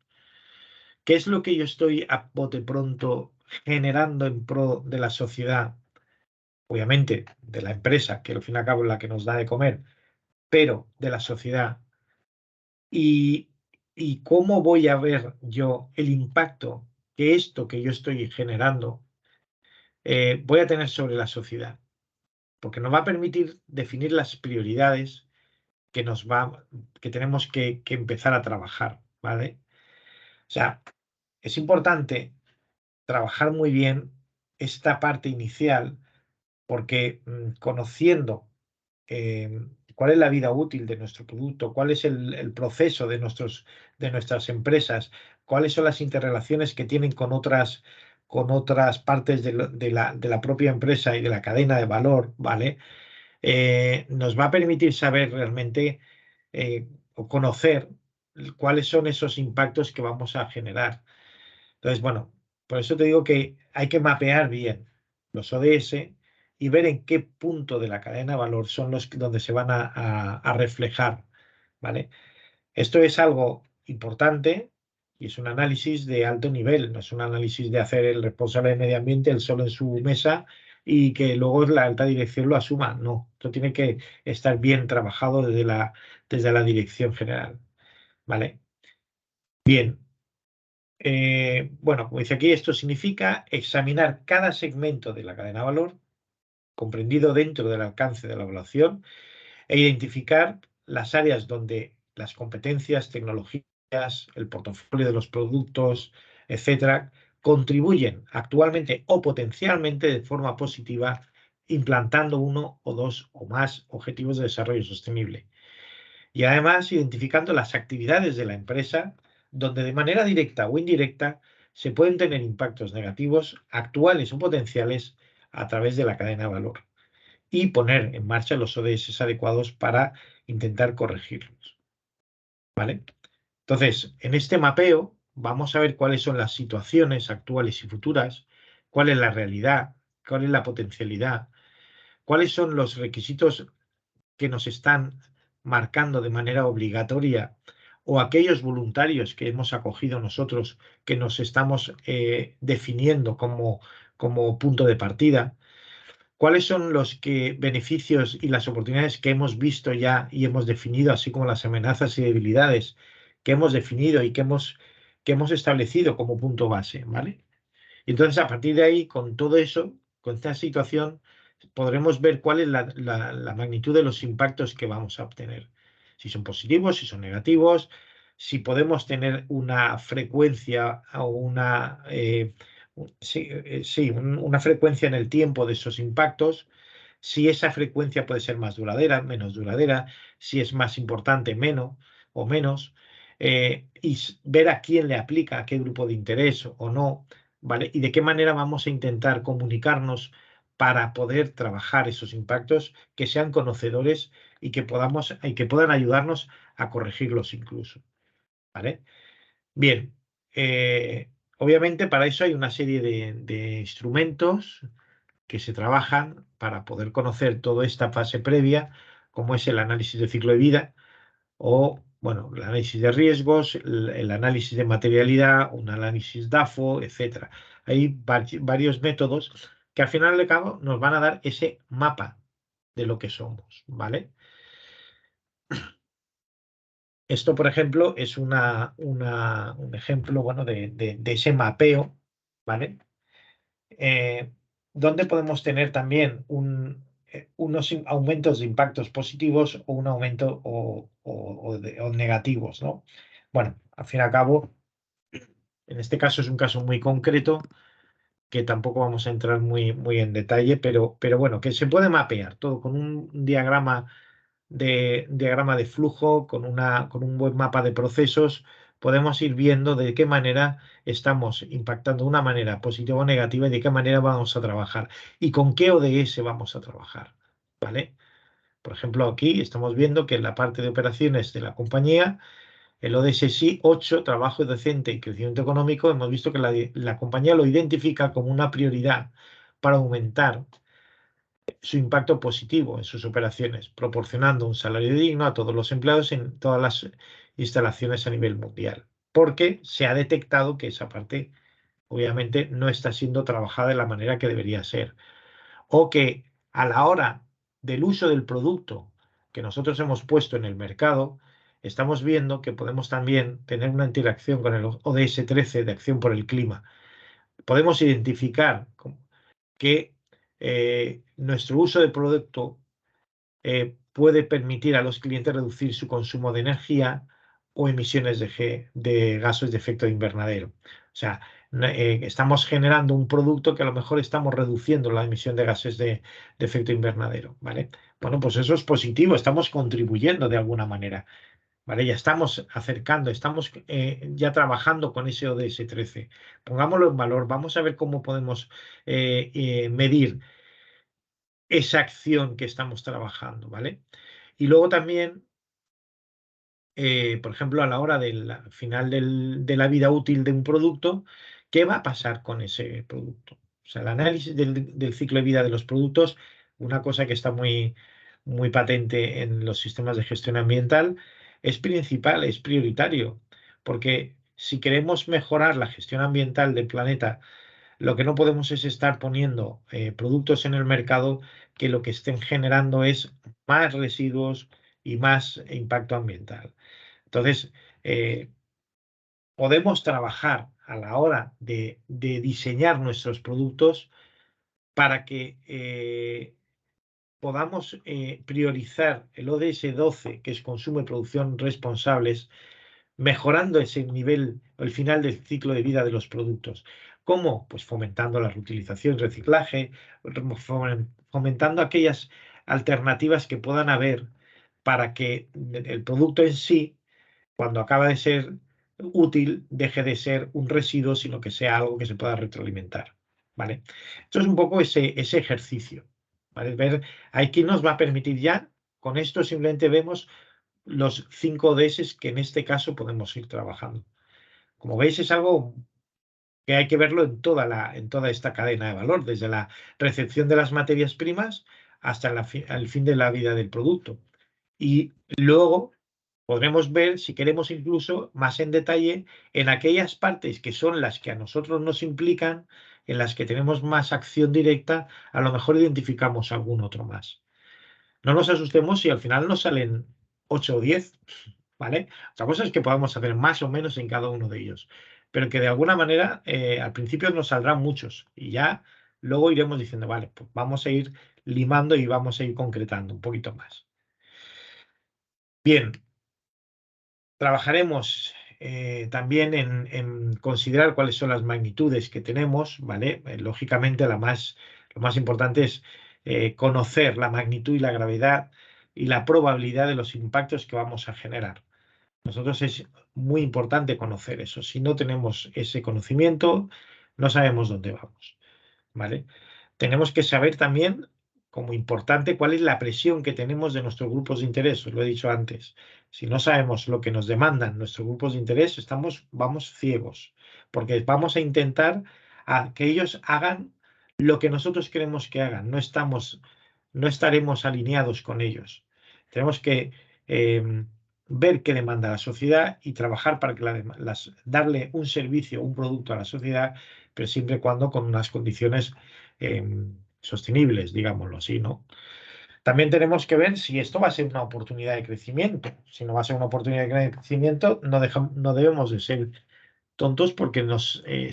¿Qué es lo que yo estoy a bote pronto generando en pro de la sociedad? Obviamente, de la empresa, que al fin y al cabo es la que nos da de comer, pero de la sociedad. Y, y cómo voy a ver yo el impacto que esto que yo estoy generando voy a tener sobre la sociedad, porque nos va a permitir definir las prioridades que tenemos que empezar a trabajar, ¿vale? O sea, es importante trabajar muy bien esta parte inicial, porque conociendo eh, cuál es la vida útil de nuestro producto, cuál es el proceso de nuestras empresas, cuáles son las interrelaciones que tienen con otras partes de la propia empresa y de la cadena de valor, ¿vale? Nos va a permitir saber realmente o conocer cuáles son esos impactos que vamos a generar. Entonces, bueno, por eso te digo que hay que mapear bien los ODS y ver en qué punto de la cadena de valor son los donde se van a reflejar, ¿vale? Esto es algo importante y es un análisis de alto nivel, no es un análisis de hacer el responsable de medio ambiente el solo en su mesa y que luego la alta dirección lo asuma. No, esto tiene que estar bien trabajado desde la dirección general, ¿vale? Bien. Bueno, como dice aquí, esto significa examinar cada segmento de la cadena de valor comprendido dentro del alcance de la evaluación e identificar las áreas donde las competencias, tecnologías, el portafolio de los productos, etcétera, contribuyen actualmente o potencialmente de forma positiva implantando uno o dos o más objetivos de desarrollo sostenible. Y además identificando las actividades de la empresa donde de manera directa o indirecta se pueden tener impactos negativos actuales o potenciales a través de la cadena de valor y poner en marcha los ODS adecuados para intentar corregirlos. ¿Vale? Entonces, en este mapeo vamos a ver cuáles son las situaciones actuales y futuras, cuál es la realidad, cuál es la potencialidad, cuáles son los requisitos que nos están marcando de manera obligatoria o aquellos voluntarios que hemos acogido nosotros que nos estamos definiendo como punto de partida. ¿Cuáles son los beneficios y las oportunidades que hemos visto ya y hemos definido, así como las amenazas y debilidades que hemos definido y que hemos establecido como punto base, ¿vale? Y entonces, a partir de ahí, con todo eso, con esta situación, podremos ver cuál es la magnitud de los impactos que vamos a obtener. Si son positivos, si son negativos, si podemos tener una frecuencia o una frecuencia en el tiempo de esos impactos, si esa frecuencia puede ser más duradera, menos duradera, si es más importante, menos o menos, y ver a quién le aplica, a qué grupo de interés o no, ¿vale? Y de qué manera vamos a intentar comunicarnos para poder trabajar esos impactos, que sean conocedores y que puedan ayudarnos a corregirlos incluso, ¿vale? Bien, obviamente para eso hay una serie de instrumentos que se trabajan para poder conocer toda esta fase previa, como es el análisis de ciclo de vida o, bueno, el análisis de riesgos, el análisis de materialidad, un análisis DAFO, etcétera. Hay varios métodos que al final de cabo nos van a dar ese mapa de lo que somos, ¿vale? Esto, por ejemplo, es un ejemplo, bueno, de ese mapeo, ¿vale? Donde podemos tener también unos aumentos de impactos positivos o un aumento o negativos, ¿no? Bueno, al fin y al cabo, en este caso es un caso muy concreto que tampoco vamos a entrar muy en detalle, pero bueno, que se puede mapear todo con un diagrama de flujo, con un buen mapa de procesos, podemos ir viendo de qué manera estamos impactando de una manera positiva o negativa y de qué manera vamos a trabajar y con qué ODS vamos a trabajar, ¿vale? Por ejemplo, aquí estamos viendo que en la parte de operaciones de la compañía, el ODS 8, trabajo decente y crecimiento económico, hemos visto que la compañía lo identifica como una prioridad para aumentar su impacto positivo en sus operaciones, proporcionando un salario digno a todos los empleados en todas las instalaciones a nivel mundial, porque se ha detectado que esa parte obviamente no está siendo trabajada de la manera que debería ser, o que a la hora del uso del producto que nosotros hemos puesto en el mercado, estamos viendo que podemos también tener una interacción con el ODS 13 de acción por el clima. Podemos identificar que nuestro uso del producto puede permitir a los clientes reducir su consumo de energía o emisiones de gases de efecto invernadero. O sea, estamos generando un producto que a lo mejor estamos reduciendo la emisión de gases de efecto invernadero, ¿vale? Bueno, pues eso es positivo, estamos contribuyendo de alguna manera, ¿vale? Ya estamos acercando, estamos ya trabajando con ese ODS 13. Pongámoslo en valor, vamos a ver cómo podemos medir esa acción que estamos trabajando, ¿vale? Y luego también, por ejemplo, a la hora del final de la vida útil de un producto, ¿qué va a pasar con ese producto? O sea, el análisis del ciclo de vida de los productos, una cosa que está muy patente en los sistemas de gestión ambiental, es principal, es prioritario, porque si queremos mejorar la gestión ambiental del planeta, lo que no podemos es estar poniendo productos en el mercado que lo que estén generando es más residuos y más impacto ambiental. Entonces, eh, podemos trabajar a la hora de diseñar nuestros productos para que podamos priorizar el ODS 12, que es consumo y producción responsables, mejorando ese nivel, el final del ciclo de vida de los productos. ¿Cómo? Pues fomentando la reutilización, reciclaje, fomentando aquellas alternativas que puedan haber para que el producto en sí, cuando acaba de ser útil, deje de ser un residuo, sino que sea algo que se pueda retroalimentar. ¿Vale? Esto es un poco ese ejercicio. ¿Vale? Ver, aquí nos va a permitir ya, con esto simplemente vemos los 5 ODS que en este caso podemos ir trabajando. Como veis, es algo que hay que verlo en toda esta cadena de valor, desde la recepción de las materias primas hasta el fin de la vida del producto. Y luego podremos ver, si queremos incluso más en detalle, en aquellas partes que son las que a nosotros nos implican, en las que tenemos más acción directa, a lo mejor identificamos algún otro más. No nos asustemos si al final nos salen 8 o 10, ¿vale? Otra cosa es que podamos hacer más o menos en cada uno de ellos, pero que de alguna manera al principio nos saldrán muchos y ya luego iremos diciendo, vale, pues vamos a ir limando y vamos a ir concretando un poquito más. Bien, trabajaremos también en considerar cuáles son las magnitudes que tenemos, ¿vale? Lógicamente lo más importante es conocer la magnitud y la gravedad y la probabilidad de los impactos que vamos a generar. Nosotros es muy importante conocer eso. Si no tenemos ese conocimiento, no sabemos dónde vamos, ¿vale? Tenemos que saber también, como importante, cuál es la presión que tenemos de nuestros grupos de interés. Os lo he dicho antes. Si no sabemos lo que nos demandan nuestros grupos de interés, vamos ciegos, porque vamos a intentar que ellos hagan lo que nosotros queremos que hagan. No estaremos alineados con ellos. Tenemos que ver qué demanda la sociedad y trabajar para que darle un servicio, un producto a la sociedad, pero siempre y cuando con unas condiciones sostenibles, digámoslo así, ¿no? También tenemos que ver si esto va a ser una oportunidad de crecimiento. Si no va a ser una oportunidad de crecimiento, no debemos de ser tontos porque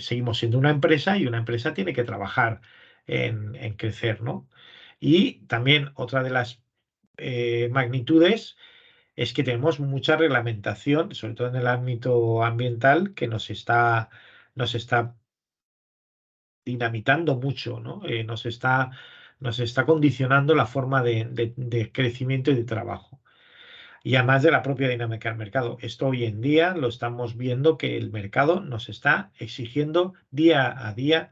seguimos siendo una empresa y una empresa tiene que trabajar en crecer, ¿no? Y también otra de las magnitudes es que tenemos mucha reglamentación, sobre todo en el ámbito ambiental, que nos está dinamitando mucho, ¿no? Nos está condicionando la forma de crecimiento y de trabajo. Y además de la propia dinámica del mercado. Esto hoy en día lo estamos viendo que el mercado nos está exigiendo día a día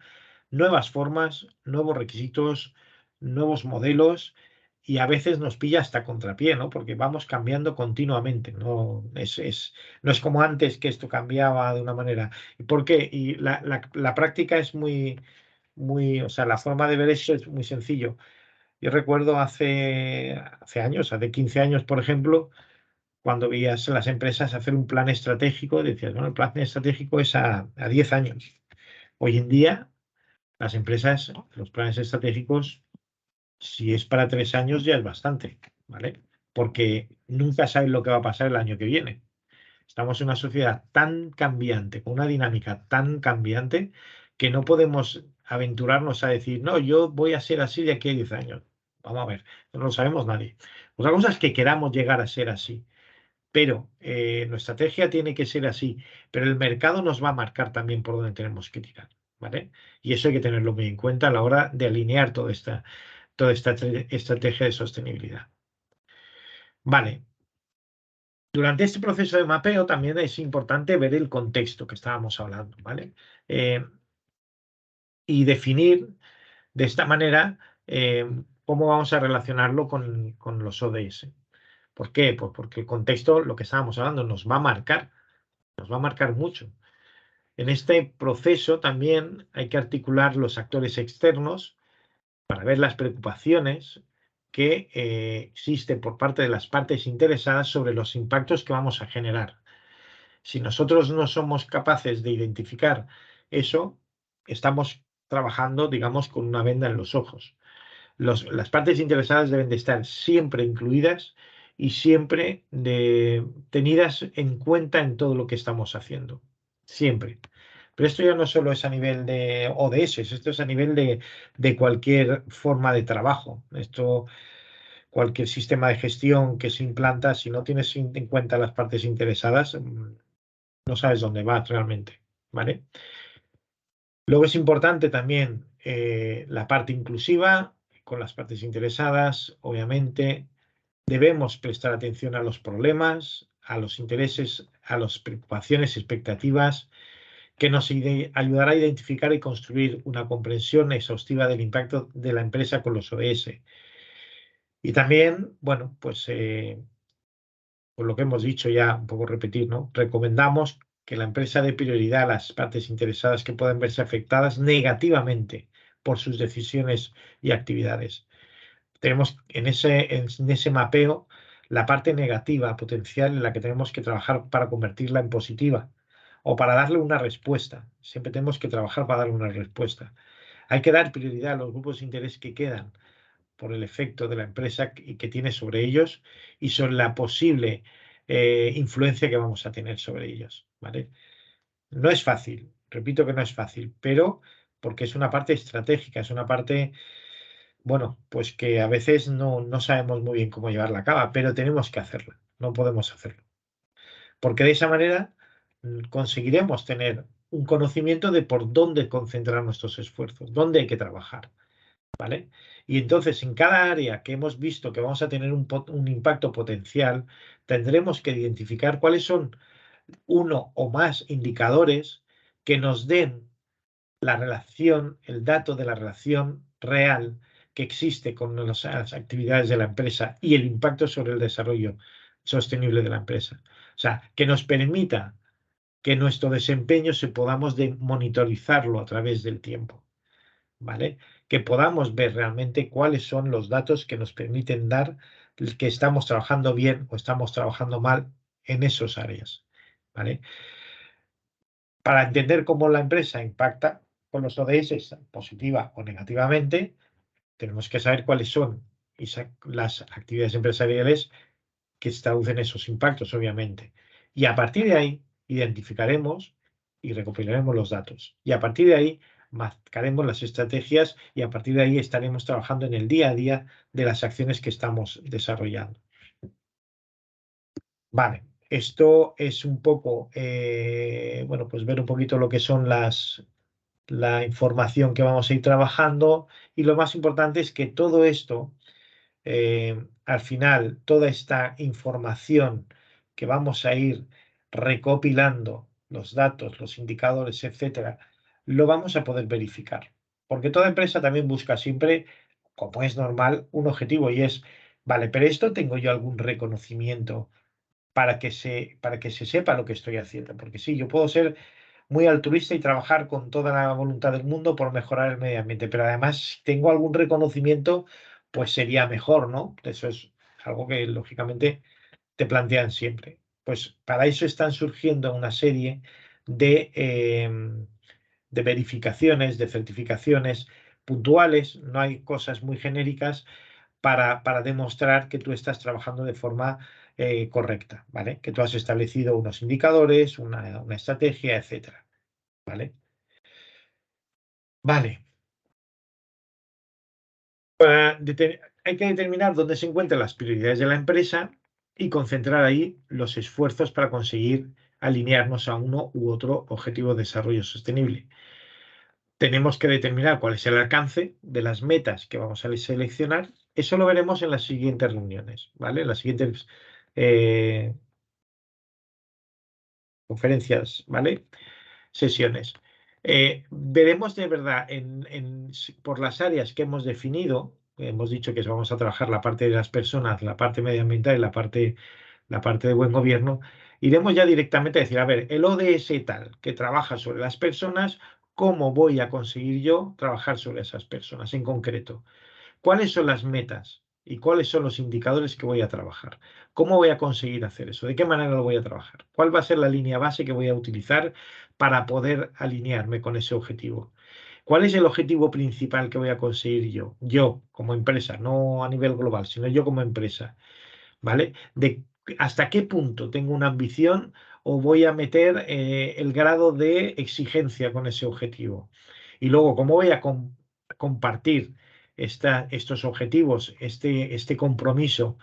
nuevas formas, nuevos requisitos, nuevos modelos y a veces nos pilla hasta contrapié, ¿no? Porque vamos cambiando continuamente, no es como antes que esto cambiaba de una manera. ¿Y por qué? Y la práctica es o sea, la forma de ver eso es muy sencillo. Yo recuerdo hace años, hace 15 años, por ejemplo, cuando veías las empresas hacer un plan estratégico, decías, bueno, el plan estratégico es a 10 años. Hoy en día, las empresas, los planes estratégicos, si es para 3 años ya es bastante, ¿vale? Porque nunca sabes lo que va a pasar el año que viene. Estamos en una sociedad tan cambiante, con una dinámica tan cambiante, que no podemos aventurarnos a decir, no, yo voy a ser así de aquí a 10 años. Vamos a ver, no lo sabemos nadie. Otra cosa es que queramos llegar a ser así, pero nuestra estrategia tiene que ser así, pero el mercado nos va a marcar también por dónde tenemos que tirar, ¿vale? Y eso hay que tenerlo muy en cuenta a la hora de alinear toda esta estrategia de sostenibilidad. Vale. Durante este proceso de mapeo también es importante ver el contexto que estábamos hablando, ¿vale? Y definir de esta manera cómo vamos a relacionarlo con los ODS. ¿Por qué? Pues porque el contexto, lo que estábamos hablando, nos va a marcar mucho. En este proceso también hay que articular los actores externos para ver las preocupaciones que existen por parte de las partes interesadas sobre los impactos que vamos a generar. Si nosotros no somos capaces de identificar eso, estamos trabajando, digamos, con una venda en los ojos. Las partes interesadas deben de estar siempre incluidas y siempre tenidas en cuenta en todo lo que estamos haciendo. Siempre. Pero esto ya no solo es a nivel de ODS, esto es a nivel de cualquier forma de trabajo. Esto, cualquier sistema de gestión que se implanta, si no tienes en cuenta las partes interesadas, no sabes dónde vas realmente, ¿vale? Luego es importante también la parte inclusiva, con las partes interesadas, obviamente. Debemos prestar atención a los problemas, a los intereses, a las preocupaciones, expectativas, que nos ayudará a identificar y construir una comprensión exhaustiva del impacto de la empresa con los ODS. Y también, bueno, pues por lo que hemos dicho ya, un poco repetir, ¿no? Recomendamos que la empresa dé prioridad a las partes interesadas que puedan verse afectadas negativamente por sus decisiones y actividades. Tenemos en ese mapeo la parte negativa potencial en la que tenemos que trabajar para convertirla en positiva o para darle una respuesta. Siempre tenemos que trabajar para darle una respuesta. Hay que dar prioridad a los grupos de interés que quedan por el efecto de la empresa y que tiene sobre ellos y sobre la posible influencia que vamos a tener sobre ellos, ¿vale? No es fácil, repito que no es fácil, pero porque es una parte estratégica, es una parte, bueno, pues que a veces no sabemos muy bien cómo llevarla a cabo, pero tenemos que hacerla, no podemos hacerlo. Porque de esa manera conseguiremos tener un conocimiento de por dónde concentrar nuestros esfuerzos, dónde hay que trabajar. ¿Vale? Y entonces en cada área que hemos visto que vamos a tener un impacto potencial, tendremos que identificar cuáles son uno o más indicadores que nos den la relación, el dato de la relación real que existe con las actividades de la empresa y el impacto sobre el desarrollo sostenible de la empresa. O sea, que nos permita que nuestro desempeño se podamos monitorizarlo a través del tiempo. ¿Vale? Que podamos ver realmente cuáles son los datos que nos permiten dar que estamos trabajando bien o estamos trabajando mal en esas áreas, ¿vale? Para entender cómo la empresa impacta con los ODS, positiva o negativamente, tenemos que saber cuáles son las actividades empresariales que se traducen esos impactos, obviamente. Y a partir de ahí identificaremos y recopilaremos los datos. Y a partir de ahí marcaremos las estrategias y a partir de ahí estaremos trabajando en el día a día de las acciones que estamos desarrollando. Vale, esto es un poco, bueno, pues ver un poquito lo que son la información que vamos a ir trabajando y lo más importante es que todo esto al final toda esta información que vamos a ir recopilando, los datos, los indicadores, etcétera, lo vamos a poder verificar. Porque toda empresa también busca siempre, como es normal, un objetivo y es, vale, pero esto tengo yo algún reconocimiento para que se sepa lo que estoy haciendo. Porque sí, yo puedo ser muy altruista y trabajar con toda la voluntad del mundo por mejorar el medio ambiente, pero además si tengo algún reconocimiento, pues sería mejor, ¿no? Eso es algo que lógicamente te plantean siempre. Pues para eso están surgiendo una serie de verificaciones, de certificaciones puntuales, no hay cosas muy genéricas para demostrar que tú estás trabajando de forma correcta, ¿vale? Que tú has establecido unos indicadores, una estrategia, etcétera, ¿vale? Vale. Hay que determinar dónde se encuentran las prioridades de la empresa y concentrar ahí los esfuerzos para conseguir alinearnos a uno u otro objetivo de desarrollo sostenible. Tenemos que determinar cuál es el alcance de las metas que vamos a seleccionar. Eso lo veremos en las siguientes reuniones, ¿vale? En las siguientes conferencias, ¿vale? Sesiones. Veremos de verdad por las áreas que hemos definido, hemos dicho que vamos a trabajar la parte de las personas, la parte medioambiental y la parte de buen gobierno, iremos ya directamente a decir, a ver, el ODS tal, que trabaja sobre las personas, ¿cómo voy a conseguir yo trabajar sobre esas personas en concreto? ¿Cuáles son las metas y cuáles son los indicadores que voy a trabajar? ¿Cómo voy a conseguir hacer eso? ¿De qué manera lo voy a trabajar? ¿Cuál va a ser la línea base que voy a utilizar para poder alinearme con ese objetivo? ¿Cuál es el objetivo principal que voy a conseguir yo? Yo como empresa, no a nivel global, sino yo como empresa, ¿vale? De hasta qué punto tengo una ambición o voy a meter el grado de exigencia con ese objetivo. Y luego, ¿cómo voy a compartir estos objetivos, este compromiso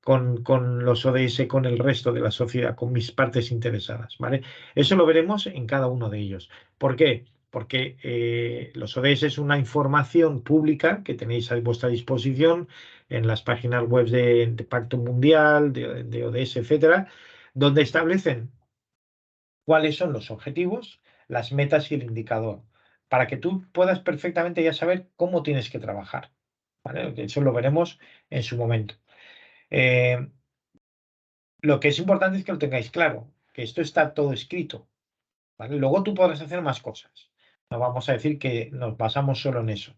con los ODS, con el resto de la sociedad, con mis partes interesadas, ¿vale? Eso lo veremos en cada uno de ellos. ¿Por qué? Porque los ODS es una información pública que tenéis a vuestra disposición en las páginas web de Pacto Mundial, de ODS, etcétera, donde establecen cuáles son los objetivos, las metas y el indicador, para que tú puedas perfectamente ya saber cómo tienes que trabajar, ¿vale? Eso lo veremos en su momento. Lo que es importante es que lo tengáis claro, que esto está todo escrito, ¿vale? Luego tú podrás hacer más cosas. No vamos a decir que nos basamos solo en eso.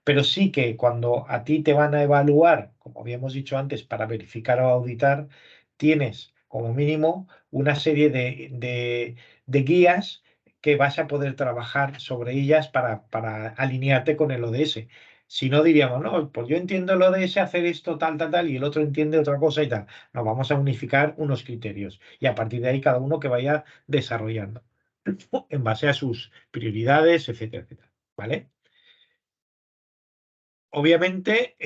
Pero sí que cuando a ti te van a evaluar, como habíamos dicho antes, para verificar o auditar, tienes como mínimo una serie de guías que vas a poder trabajar sobre ellas para alinearte con el ODS. Si no diríamos, no, pues yo entiendo el ODS hacer esto, tal, tal, tal, y el otro entiende otra cosa y tal. Nos vamos a unificar unos criterios y a partir de ahí cada uno que vaya desarrollando en base a sus prioridades, etcétera, etcétera. ¿Vale? Obviamente,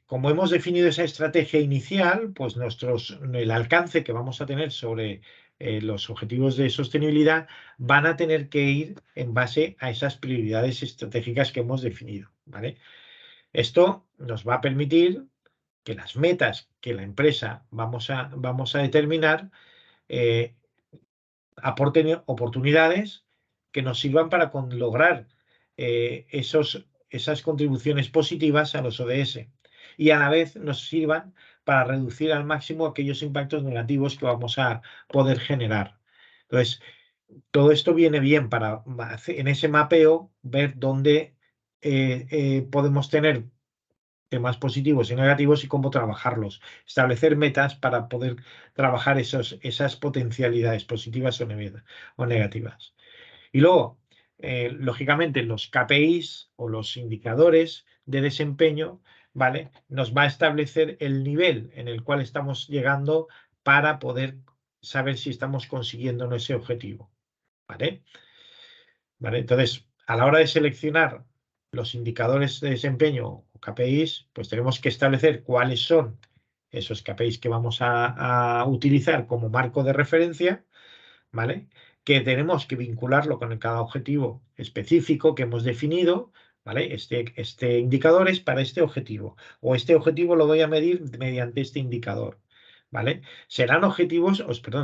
como hemos definido esa estrategia inicial, pues el alcance que vamos a tener sobre los objetivos de sostenibilidad van a tener que ir en base a esas prioridades estratégicas que hemos definido, ¿vale? Esto nos va a permitir que las metas que la empresa vamos a determinar eh, aporten oportunidades que nos sirvan para lograr esas contribuciones positivas a los ODS y a la vez nos sirvan para reducir al máximo aquellos impactos negativos que vamos a poder generar. Entonces, todo esto viene bien para en ese mapeo ver dónde podemos tener temas positivos y negativos y cómo trabajarlos. Establecer metas para poder trabajar esas potencialidades positivas o negativas. Y luego, lógicamente, los KPIs o los indicadores de desempeño, ¿vale? Nos va a establecer el nivel en el cual estamos llegando para poder saber si estamos consiguiendo ese objetivo, ¿vale? ¿Vale? Entonces, a la hora de seleccionar los indicadores de desempeño o KPIs, pues tenemos que establecer cuáles son esos KPIs que vamos a utilizar como marco de referencia, ¿vale? Que tenemos que vincularlo con cada objetivo específico que hemos definido, ¿vale? Este indicador es para este objetivo, o este objetivo lo voy a medir mediante este indicador, ¿vale? Serán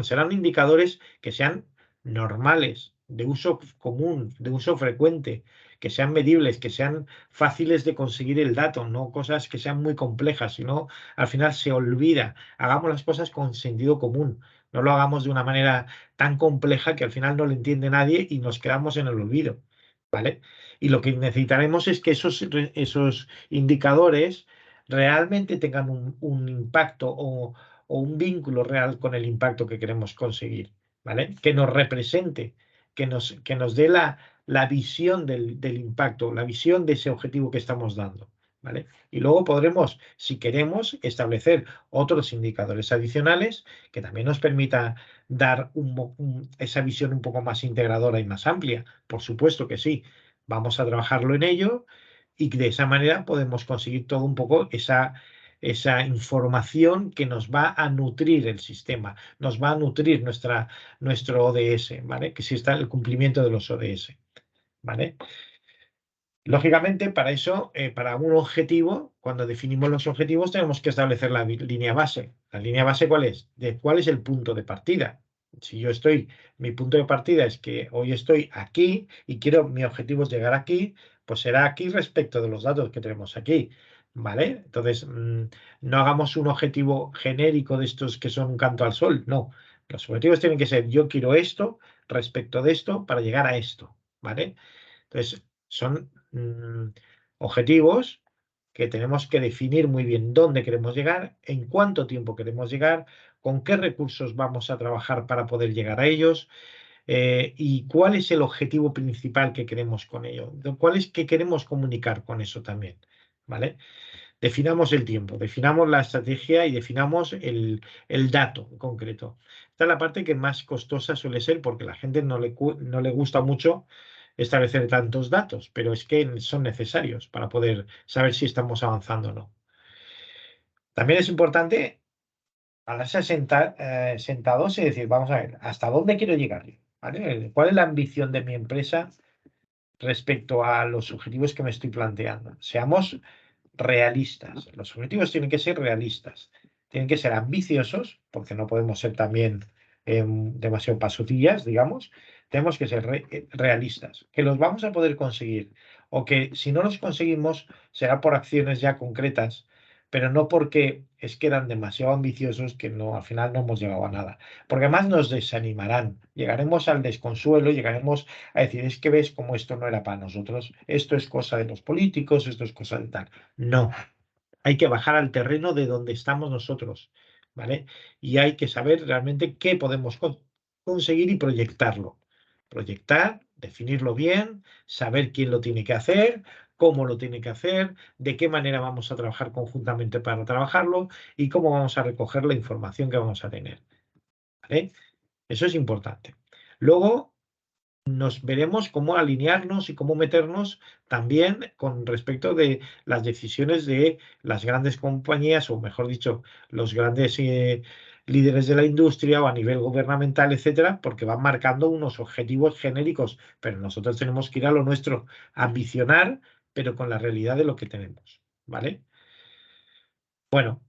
serán indicadores que sean normales, de uso común, de uso frecuente, que sean medibles, que sean fáciles de conseguir el dato, no cosas que sean muy complejas, sino al final se olvida. Hagamos las cosas con sentido común, no lo hagamos de una manera tan compleja que al final no lo entiende nadie y nos quedamos en el olvido, ¿vale? Y lo que necesitaremos es que esos indicadores realmente tengan un impacto o un vínculo real con el impacto que queremos conseguir, ¿vale? Que nos represente, que nos dé la visión del impacto, la visión de ese objetivo que estamos dando, ¿vale? Y luego podremos, si queremos, establecer otros indicadores adicionales que también nos permita dar esa visión un poco más integradora y más amplia. Por supuesto que sí, vamos a trabajarlo en ello y de esa manera podemos conseguir todo un poco esa información que nos va a nutrir el sistema, nos va a nutrir nuestro ODS, ¿vale? Que sí está el cumplimiento de los ODS, ¿vale? Lógicamente, para eso, para un objetivo, cuando definimos los objetivos, tenemos que establecer la línea base. ¿La línea base cuál es? ¿Cuál es el punto de partida? Si yo mi punto de partida es que hoy estoy aquí y mi objetivo es llegar aquí, pues será aquí respecto de los datos que tenemos aquí, ¿vale? Entonces, no hagamos un objetivo genérico de estos que son un canto al sol, no. Los objetivos tienen que ser, yo quiero esto respecto de esto para llegar a esto, ¿vale? Entonces, son objetivos que tenemos que definir muy bien dónde queremos llegar, en cuánto tiempo queremos llegar, con qué recursos vamos a trabajar para poder llegar a ellos, y cuál es el objetivo principal que queremos con ello, qué queremos comunicar con eso también, ¿vale? Definamos el tiempo, definamos la estrategia y definamos el dato en concreto. Esta es la parte que más costosa suele ser porque a la gente no le gusta mucho establecer tantos datos, pero es que son necesarios para poder saber si estamos avanzando o no. También es importante hablarse sentados y decir, vamos a ver, ¿hasta dónde quiero llegar yo? ¿Vale? ¿Cuál es la ambición de mi empresa respecto a los objetivos que me estoy planteando? Seamos realistas. Los objetivos tienen que ser realistas. Tienen que ser ambiciosos, porque no podemos ser también demasiado pasotillas, digamos. Tenemos que ser realistas, que los vamos a poder conseguir, o que si no los conseguimos será por acciones ya concretas, pero no porque es que eran demasiado ambiciosos que no, al final no hemos llegado a nada. Porque además nos desanimarán, llegaremos al desconsuelo, llegaremos a decir, es que ves cómo esto no era para nosotros, esto es cosa de los políticos, esto es cosa de tal. No, hay que bajar al terreno de donde estamos nosotros, ¿vale? Y hay que saber realmente qué podemos conseguir y proyectarlo. Proyectar, definirlo bien, saber quién lo tiene que hacer, cómo lo tiene que hacer, de qué manera vamos a trabajar conjuntamente para trabajarlo y cómo vamos a recoger la información que vamos a tener, ¿vale? Eso es importante. Luego, nos veremos cómo alinearnos y cómo meternos también con respecto de las decisiones de las grandes compañías, o mejor dicho, los grandes líderes de la industria o a nivel gubernamental, etcétera, porque van marcando unos objetivos genéricos, pero nosotros tenemos que ir a lo nuestro, ambicionar, pero con la realidad de lo que tenemos, ¿vale? Bueno,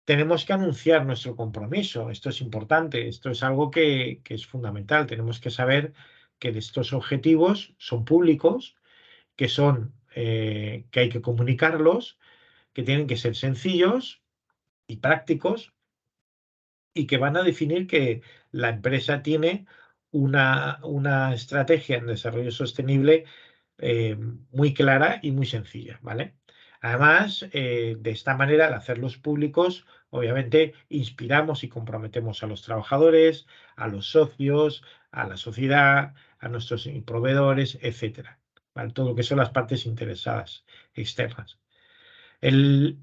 tenemos que anunciar nuestro compromiso. Esto es importante, esto es algo que es fundamental. Tenemos que saber que estos objetivos son públicos, que hay que comunicarlos, que tienen que ser sencillos y prácticos y que van a definir que la empresa tiene una estrategia en desarrollo sostenible muy clara y muy sencilla, ¿vale? Además, de esta manera, al hacerlos públicos, obviamente inspiramos y comprometemos a los trabajadores, a los socios, a la sociedad, a nuestros proveedores, etcétera, ¿vale? Todo lo que son las partes interesadas externas. El,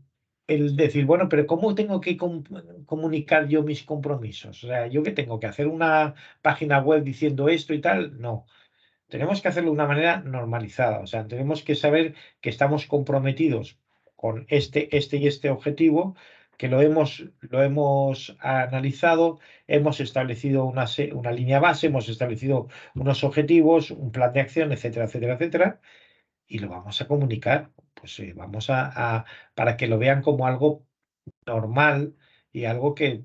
el decir, bueno, pero ¿cómo tengo que comunicar yo mis compromisos? O sea, ¿yo qué tengo que hacer una página web diciendo esto y tal? No. Tenemos que hacerlo de una manera normalizada, o sea, tenemos que saber que estamos comprometidos con este y este objetivo, que lo hemos analizado, hemos establecido una línea base, hemos establecido unos objetivos, un plan de acción, etcétera, etcétera, etcétera, y lo vamos a comunicar, pues para que lo vean como algo normal y algo que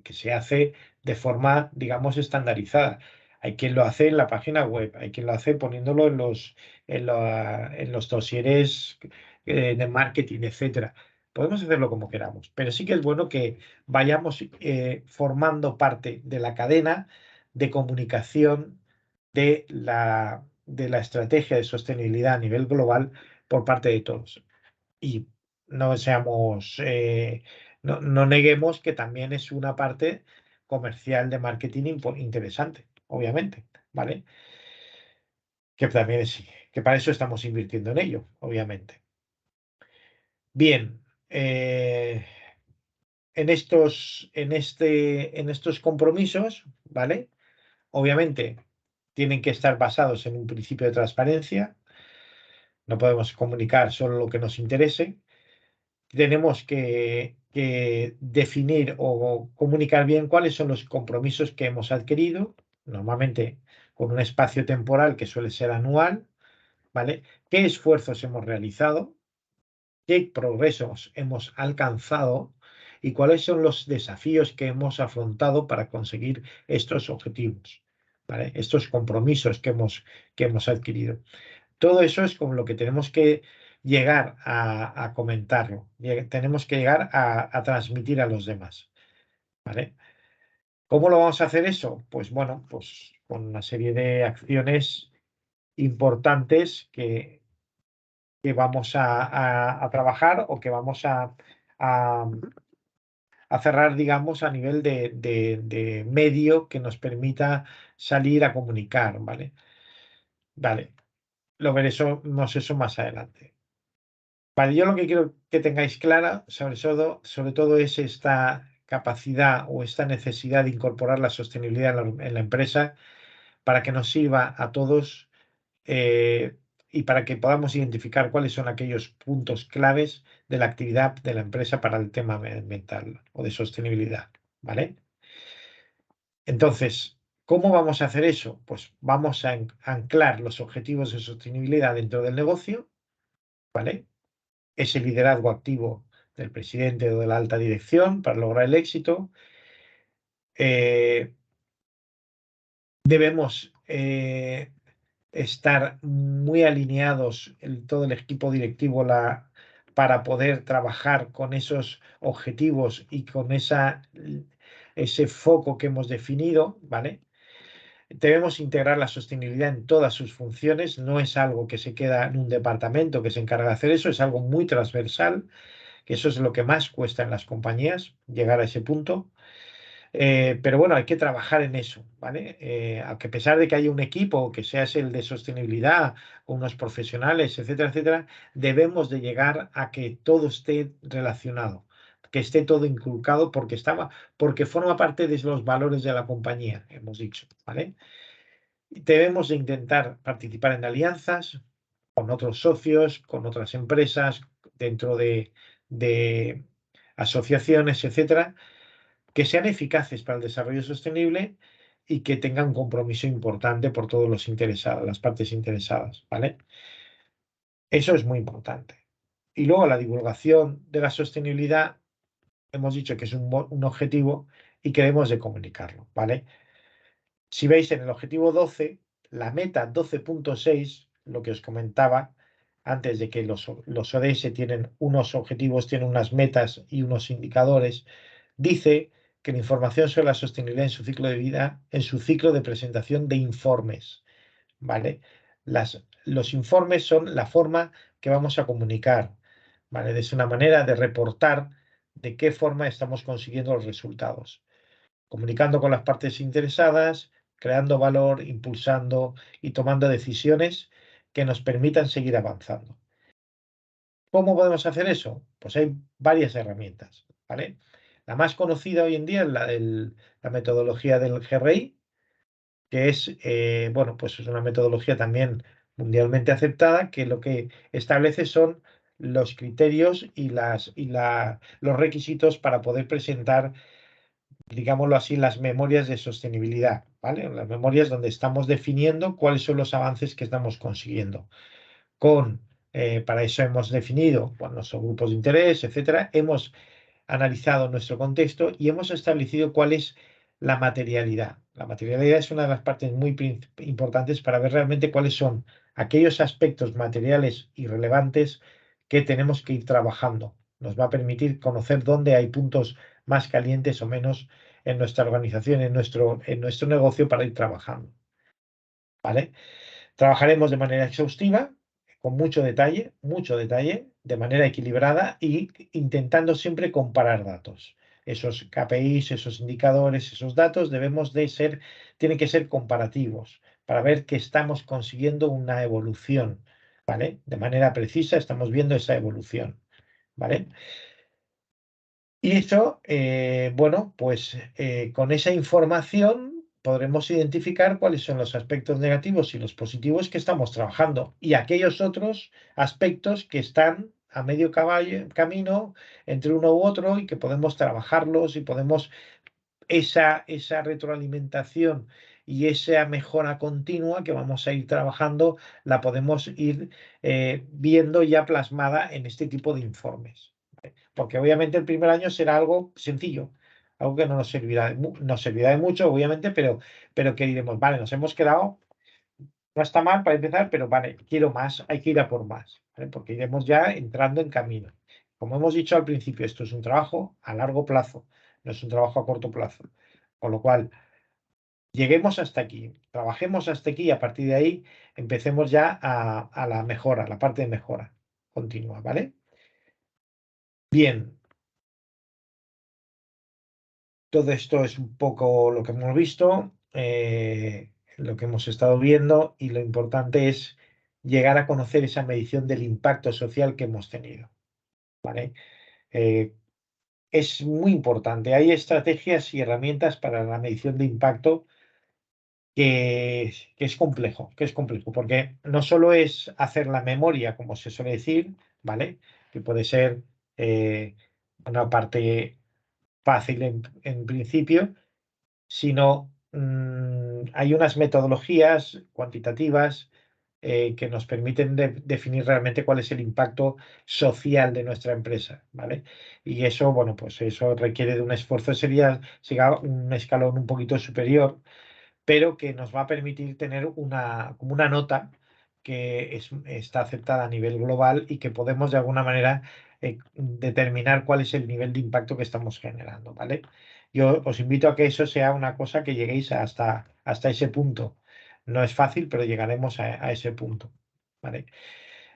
se hace de forma, digamos, estandarizada. Hay quien lo hace en la página web, hay quien lo hace poniéndolo en los dosieres de marketing, etcétera. Podemos hacerlo como queramos, pero sí que es bueno que vayamos formando parte de la cadena de comunicación de la estrategia de sostenibilidad a nivel global por parte de todos. Y no seamos, no neguemos que también es una parte comercial de marketing interesante, obviamente, ¿vale? Que también que para eso estamos invirtiendo en ello, obviamente. Bien, en estos compromisos, ¿vale? Obviamente tienen que estar basados en un principio de transparencia. No podemos comunicar solo lo que nos interese. tenemos que definir o comunicar bien cuáles son los compromisos que hemos adquirido, normalmente con un espacio temporal que suele ser anual, ¿vale? ¿Qué esfuerzos hemos realizado? ¿Qué progresos hemos alcanzado? ¿Y cuáles son los desafíos que hemos afrontado para conseguir estos objetivos? ¿Vale? Estos compromisos que hemos adquirido. Todo eso es con lo que tenemos que llegar a comentarlo. Tenemos que llegar a transmitir a los demás. ¿Vale? ¿Cómo lo vamos a hacer eso? Pues bueno, pues con una serie de acciones importantes que vamos a trabajar o que vamos a- a cerrar, digamos, a nivel de medio que nos permita salir a comunicar, ¿vale? Vale, lo veremos eso más adelante. Vale, yo lo que quiero que tengáis clara, sobre todo es esta capacidad o esta necesidad de incorporar la sostenibilidad en la empresa para que nos sirva a todos eh, y para que podamos identificar cuáles son aquellos puntos claves de la actividad de la empresa para el tema ambiental o de sostenibilidad, ¿vale? Entonces, ¿cómo vamos a hacer eso? Pues vamos a anclar los objetivos de sostenibilidad dentro del negocio, ¿vale? Ese liderazgo activo del presidente o de la alta dirección para lograr el éxito. Debemos estar muy alineados todo el equipo directivo para poder trabajar con esos objetivos y con ese foco que hemos definido, ¿vale? Debemos integrar la sostenibilidad en todas sus funciones, no es algo que se queda en un departamento que se encarga de hacer eso, es algo muy transversal, que eso es lo que más cuesta en las compañías, llegar a ese punto. Pero bueno, hay que trabajar en eso, ¿vale? Aunque a pesar de que haya un equipo, que sea el de sostenibilidad, con unos profesionales, etcétera, etcétera, debemos de llegar a que todo esté relacionado, que esté todo inculcado porque forma parte de los valores de la compañía, hemos dicho, ¿vale? Debemos de intentar participar en alianzas con otros socios, con otras empresas, dentro de asociaciones, etcétera, que sean eficaces para el desarrollo sostenible y que tengan un compromiso importante por todos los interesados, las partes interesadas, ¿vale? Eso es muy importante. Y luego la divulgación de la sostenibilidad, hemos dicho que es un objetivo y que debemos de comunicarlo, ¿vale? Si veis en el objetivo 12, la meta 12.6, lo que os comentaba antes de que los ODS tienen unos objetivos, tienen unas metas y unos indicadores, dice que la información sobre la sostenibilidad en su ciclo de vida, en su ciclo de presentación de informes, ¿vale? Los informes son la forma que vamos a comunicar, ¿vale? Es una manera de reportar de qué forma estamos consiguiendo los resultados, comunicando con las partes interesadas, creando valor, impulsando y tomando decisiones que nos permitan seguir avanzando. ¿Cómo podemos hacer eso? Pues hay varias herramientas, ¿vale? La más conocida hoy en día es la metodología del GRI, que es, bueno, pues es una metodología también mundialmente aceptada, que lo que establece son los criterios y los requisitos para poder presentar, digámoslo así, las memorias de sostenibilidad, ¿vale? Las memorias donde estamos definiendo cuáles son los avances que estamos consiguiendo. Para eso hemos definido nuestros grupos de interés, etcétera. Hemos analizado nuestro contexto y hemos establecido cuál es la materialidad. La materialidad es una de las partes muy importantes para ver realmente cuáles son aquellos aspectos materiales y relevantes que tenemos que ir trabajando. Nos va a permitir conocer dónde hay puntos más calientes o menos en nuestra organización, en nuestro negocio para ir trabajando. ¿Vale? Trabajaremos de manera exhaustiva, con mucho detalle, de manera equilibrada y intentando siempre comparar datos. Esos KPIs, esos indicadores, esos datos tienen que ser comparativos para ver que estamos consiguiendo una evolución, ¿vale? De manera precisa estamos viendo esa evolución, ¿vale? Y eso, bueno, pues con esa información podremos identificar cuáles son los aspectos negativos y los positivos que estamos trabajando y aquellos otros aspectos que están a medio camino entre uno u otro y que podemos trabajarlos y podemos esa retroalimentación y esa mejora continua que vamos a ir trabajando, la podemos ir viendo ya plasmada en este tipo de informes. ¿Vale? Porque obviamente el primer año será algo sencillo, algo que no nos servirá de mucho, obviamente, pero que diremos, vale, nos hemos quedado, no está mal para empezar, pero vale, quiero más, hay que ir a por más, ¿vale? Porque iremos ya entrando en camino. Como hemos dicho al principio, esto es un trabajo a largo plazo, no es un trabajo a corto plazo. Con lo cual, lleguemos hasta aquí, trabajemos hasta aquí y a partir de ahí empecemos ya a la mejora, la parte de mejora continua, ¿vale? Bien, todo esto es un poco lo que hemos visto, lo que hemos estado viendo y lo importante es llegar a conocer esa medición del impacto social que hemos tenido, ¿vale? Eh, es muy importante. Hay estrategias y herramientas para la medición de impacto que es complejo, porque no solo es hacer la memoria, como se suele decir, ¿vale? Que puede ser una parte fácil en principio, sino hay unas metodologías cuantitativas que nos permiten definir realmente cuál es el impacto social de nuestra empresa, ¿vale? Y eso, bueno, pues eso requiere de un esfuerzo, sería un escalón un poquito superior, pero que nos va a permitir tener como una nota que está aceptada a nivel global y que podemos de alguna manera determinar cuál es el nivel de impacto que estamos generando, ¿vale? Yo os invito a que eso sea una cosa que lleguéis hasta ese punto. No es fácil, pero llegaremos a ese punto, ¿vale?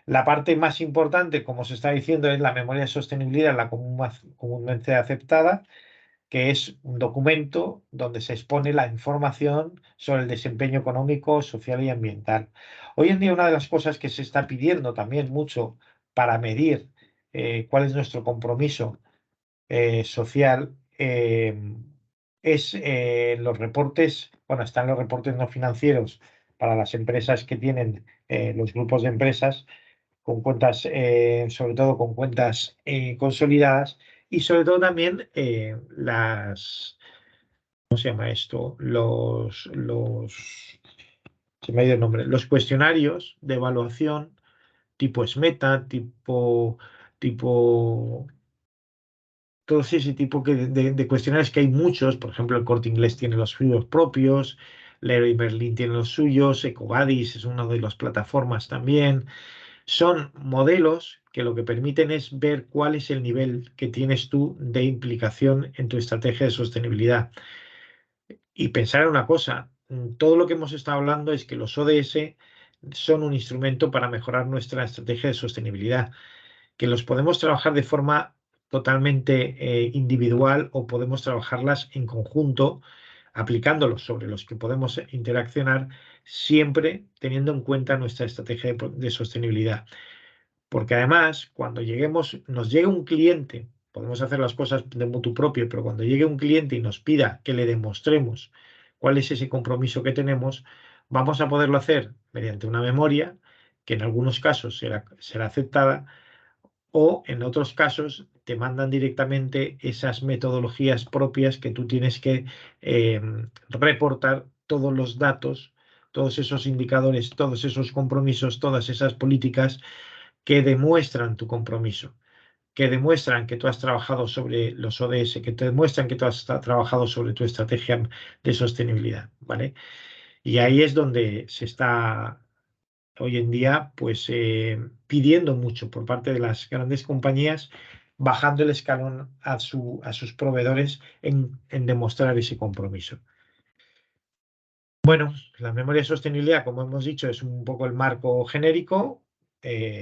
La parte más importante, como se está diciendo, es la memoria de sostenibilidad, la comúnmente aceptada, que es un documento donde se expone la información sobre el desempeño económico, social y ambiental. Hoy en día una de las cosas que se está pidiendo también mucho para medir cuál es nuestro compromiso social es los reportes, bueno, están los reportes no financieros para las empresas que tienen los grupos de empresas con cuentas, sobre todo con cuentas consolidadas y sobre todo también ¿cómo se llama esto? Se me ha ido el nombre, los cuestionarios de evaluación tipo SMETA, tipo, todos ese tipo de cuestionarios que hay muchos, por ejemplo, el Corte Inglés tiene los suyos propios, Leroy Merlin tiene los suyos, EcoVadis es una de las plataformas también. Son modelos que lo que permiten es ver cuál es el nivel que tienes tú de implicación en tu estrategia de sostenibilidad. Y pensar en una cosa, todo lo que hemos estado hablando es que los ODS son un instrumento para mejorar nuestra estrategia de sostenibilidad, que los podemos trabajar de forma totalmente individual o podemos trabajarlas en conjunto, aplicándolos sobre los que podemos interaccionar, siempre teniendo en cuenta nuestra estrategia de sostenibilidad. Porque además, cuando nos llegue un cliente, podemos hacer las cosas de motu propio, pero cuando llegue un cliente y nos pida que le demostremos cuál es ese compromiso que tenemos, vamos a poderlo hacer mediante una memoria que en algunos casos será aceptada o en otros casos te mandan directamente esas metodologías propias que tú tienes que reportar todos los datos, todos esos indicadores, todos esos compromisos, todas esas políticas que demuestran tu compromiso, que demuestran que tú has trabajado sobre los ODS, que te demuestran que tú has trabajado sobre tu estrategia de sostenibilidad, ¿vale? Y ahí es donde se está hoy en día, pues, pidiendo mucho por parte de las grandes compañías, bajando el escalón a sus proveedores en demostrar ese compromiso. Bueno, la memoria de sostenibilidad, como hemos dicho, es un poco el marco genérico,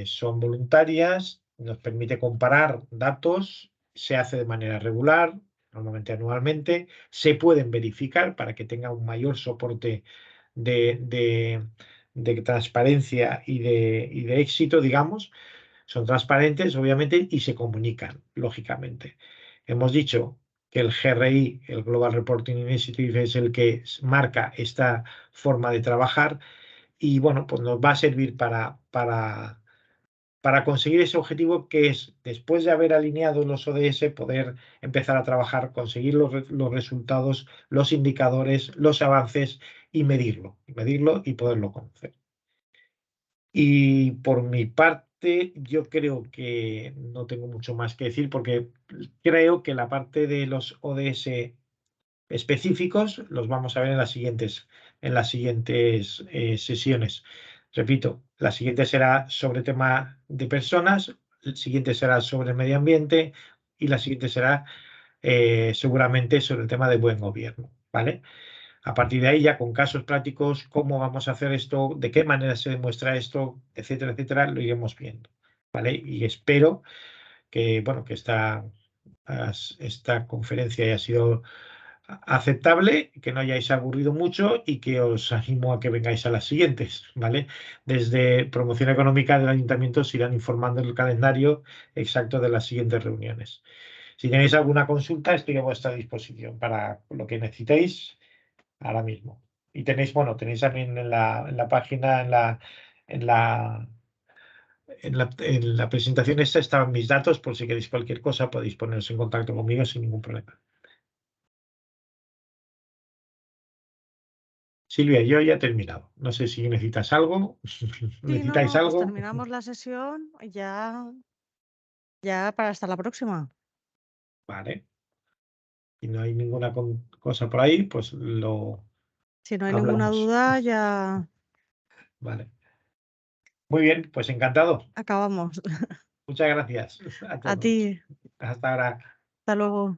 son voluntarias, nos permite comparar datos, se hace de manera regular, normalmente anualmente, se pueden verificar para que tenga un mayor soporte de, de- de transparencia y de éxito, digamos. Son transparentes, obviamente, y se comunican, lógicamente. Hemos dicho que el GRI, el Global Reporting Initiative, es el que marca esta forma de trabajar y, bueno, pues nos va a servir para conseguir ese objetivo que es, después de haber alineado los ODS, poder empezar a trabajar, conseguir los resultados, los indicadores, los avances y medirlo y poderlo conocer. Y por mi parte, yo creo que no tengo mucho más que decir porque creo que la parte de los ODS específicos los vamos a ver en las siguientes sesiones. Repito, la siguiente será sobre tema de personas, el siguiente será sobre medio ambiente y la siguiente será seguramente sobre el tema de buen gobierno, ¿vale? A partir de ahí ya con casos prácticos, cómo vamos a hacer esto, de qué manera se demuestra esto, etcétera, etcétera, lo iremos viendo, ¿vale? Y espero que, bueno, que esta conferencia haya sido aceptable, que no hayáis aburrido mucho y que os animo a que vengáis a las siguientes, ¿vale? Desde Promoción Económica del Ayuntamiento os irán informando el calendario exacto de las siguientes reuniones. Si tenéis alguna consulta, estoy a vuestra disposición para lo que necesitéis ahora mismo. Y tenéis también en la página, en la presentación esta estaban mis datos, por si queréis cualquier cosa podéis poneros en contacto conmigo sin ningún problema. Silvia, yo ya he terminado. No sé si necesitas algo. Sí, ¿Necesitáis pues algo? terminamos la sesión ya para hasta la próxima. Vale. Si no hay ninguna cosa por ahí, pues lo Si no hay ninguna hablamos. duda, ya Vale. Muy bien, pues encantado. acabamos. Muchas gracias a A ti, todos. Hasta ahora. hasta luego.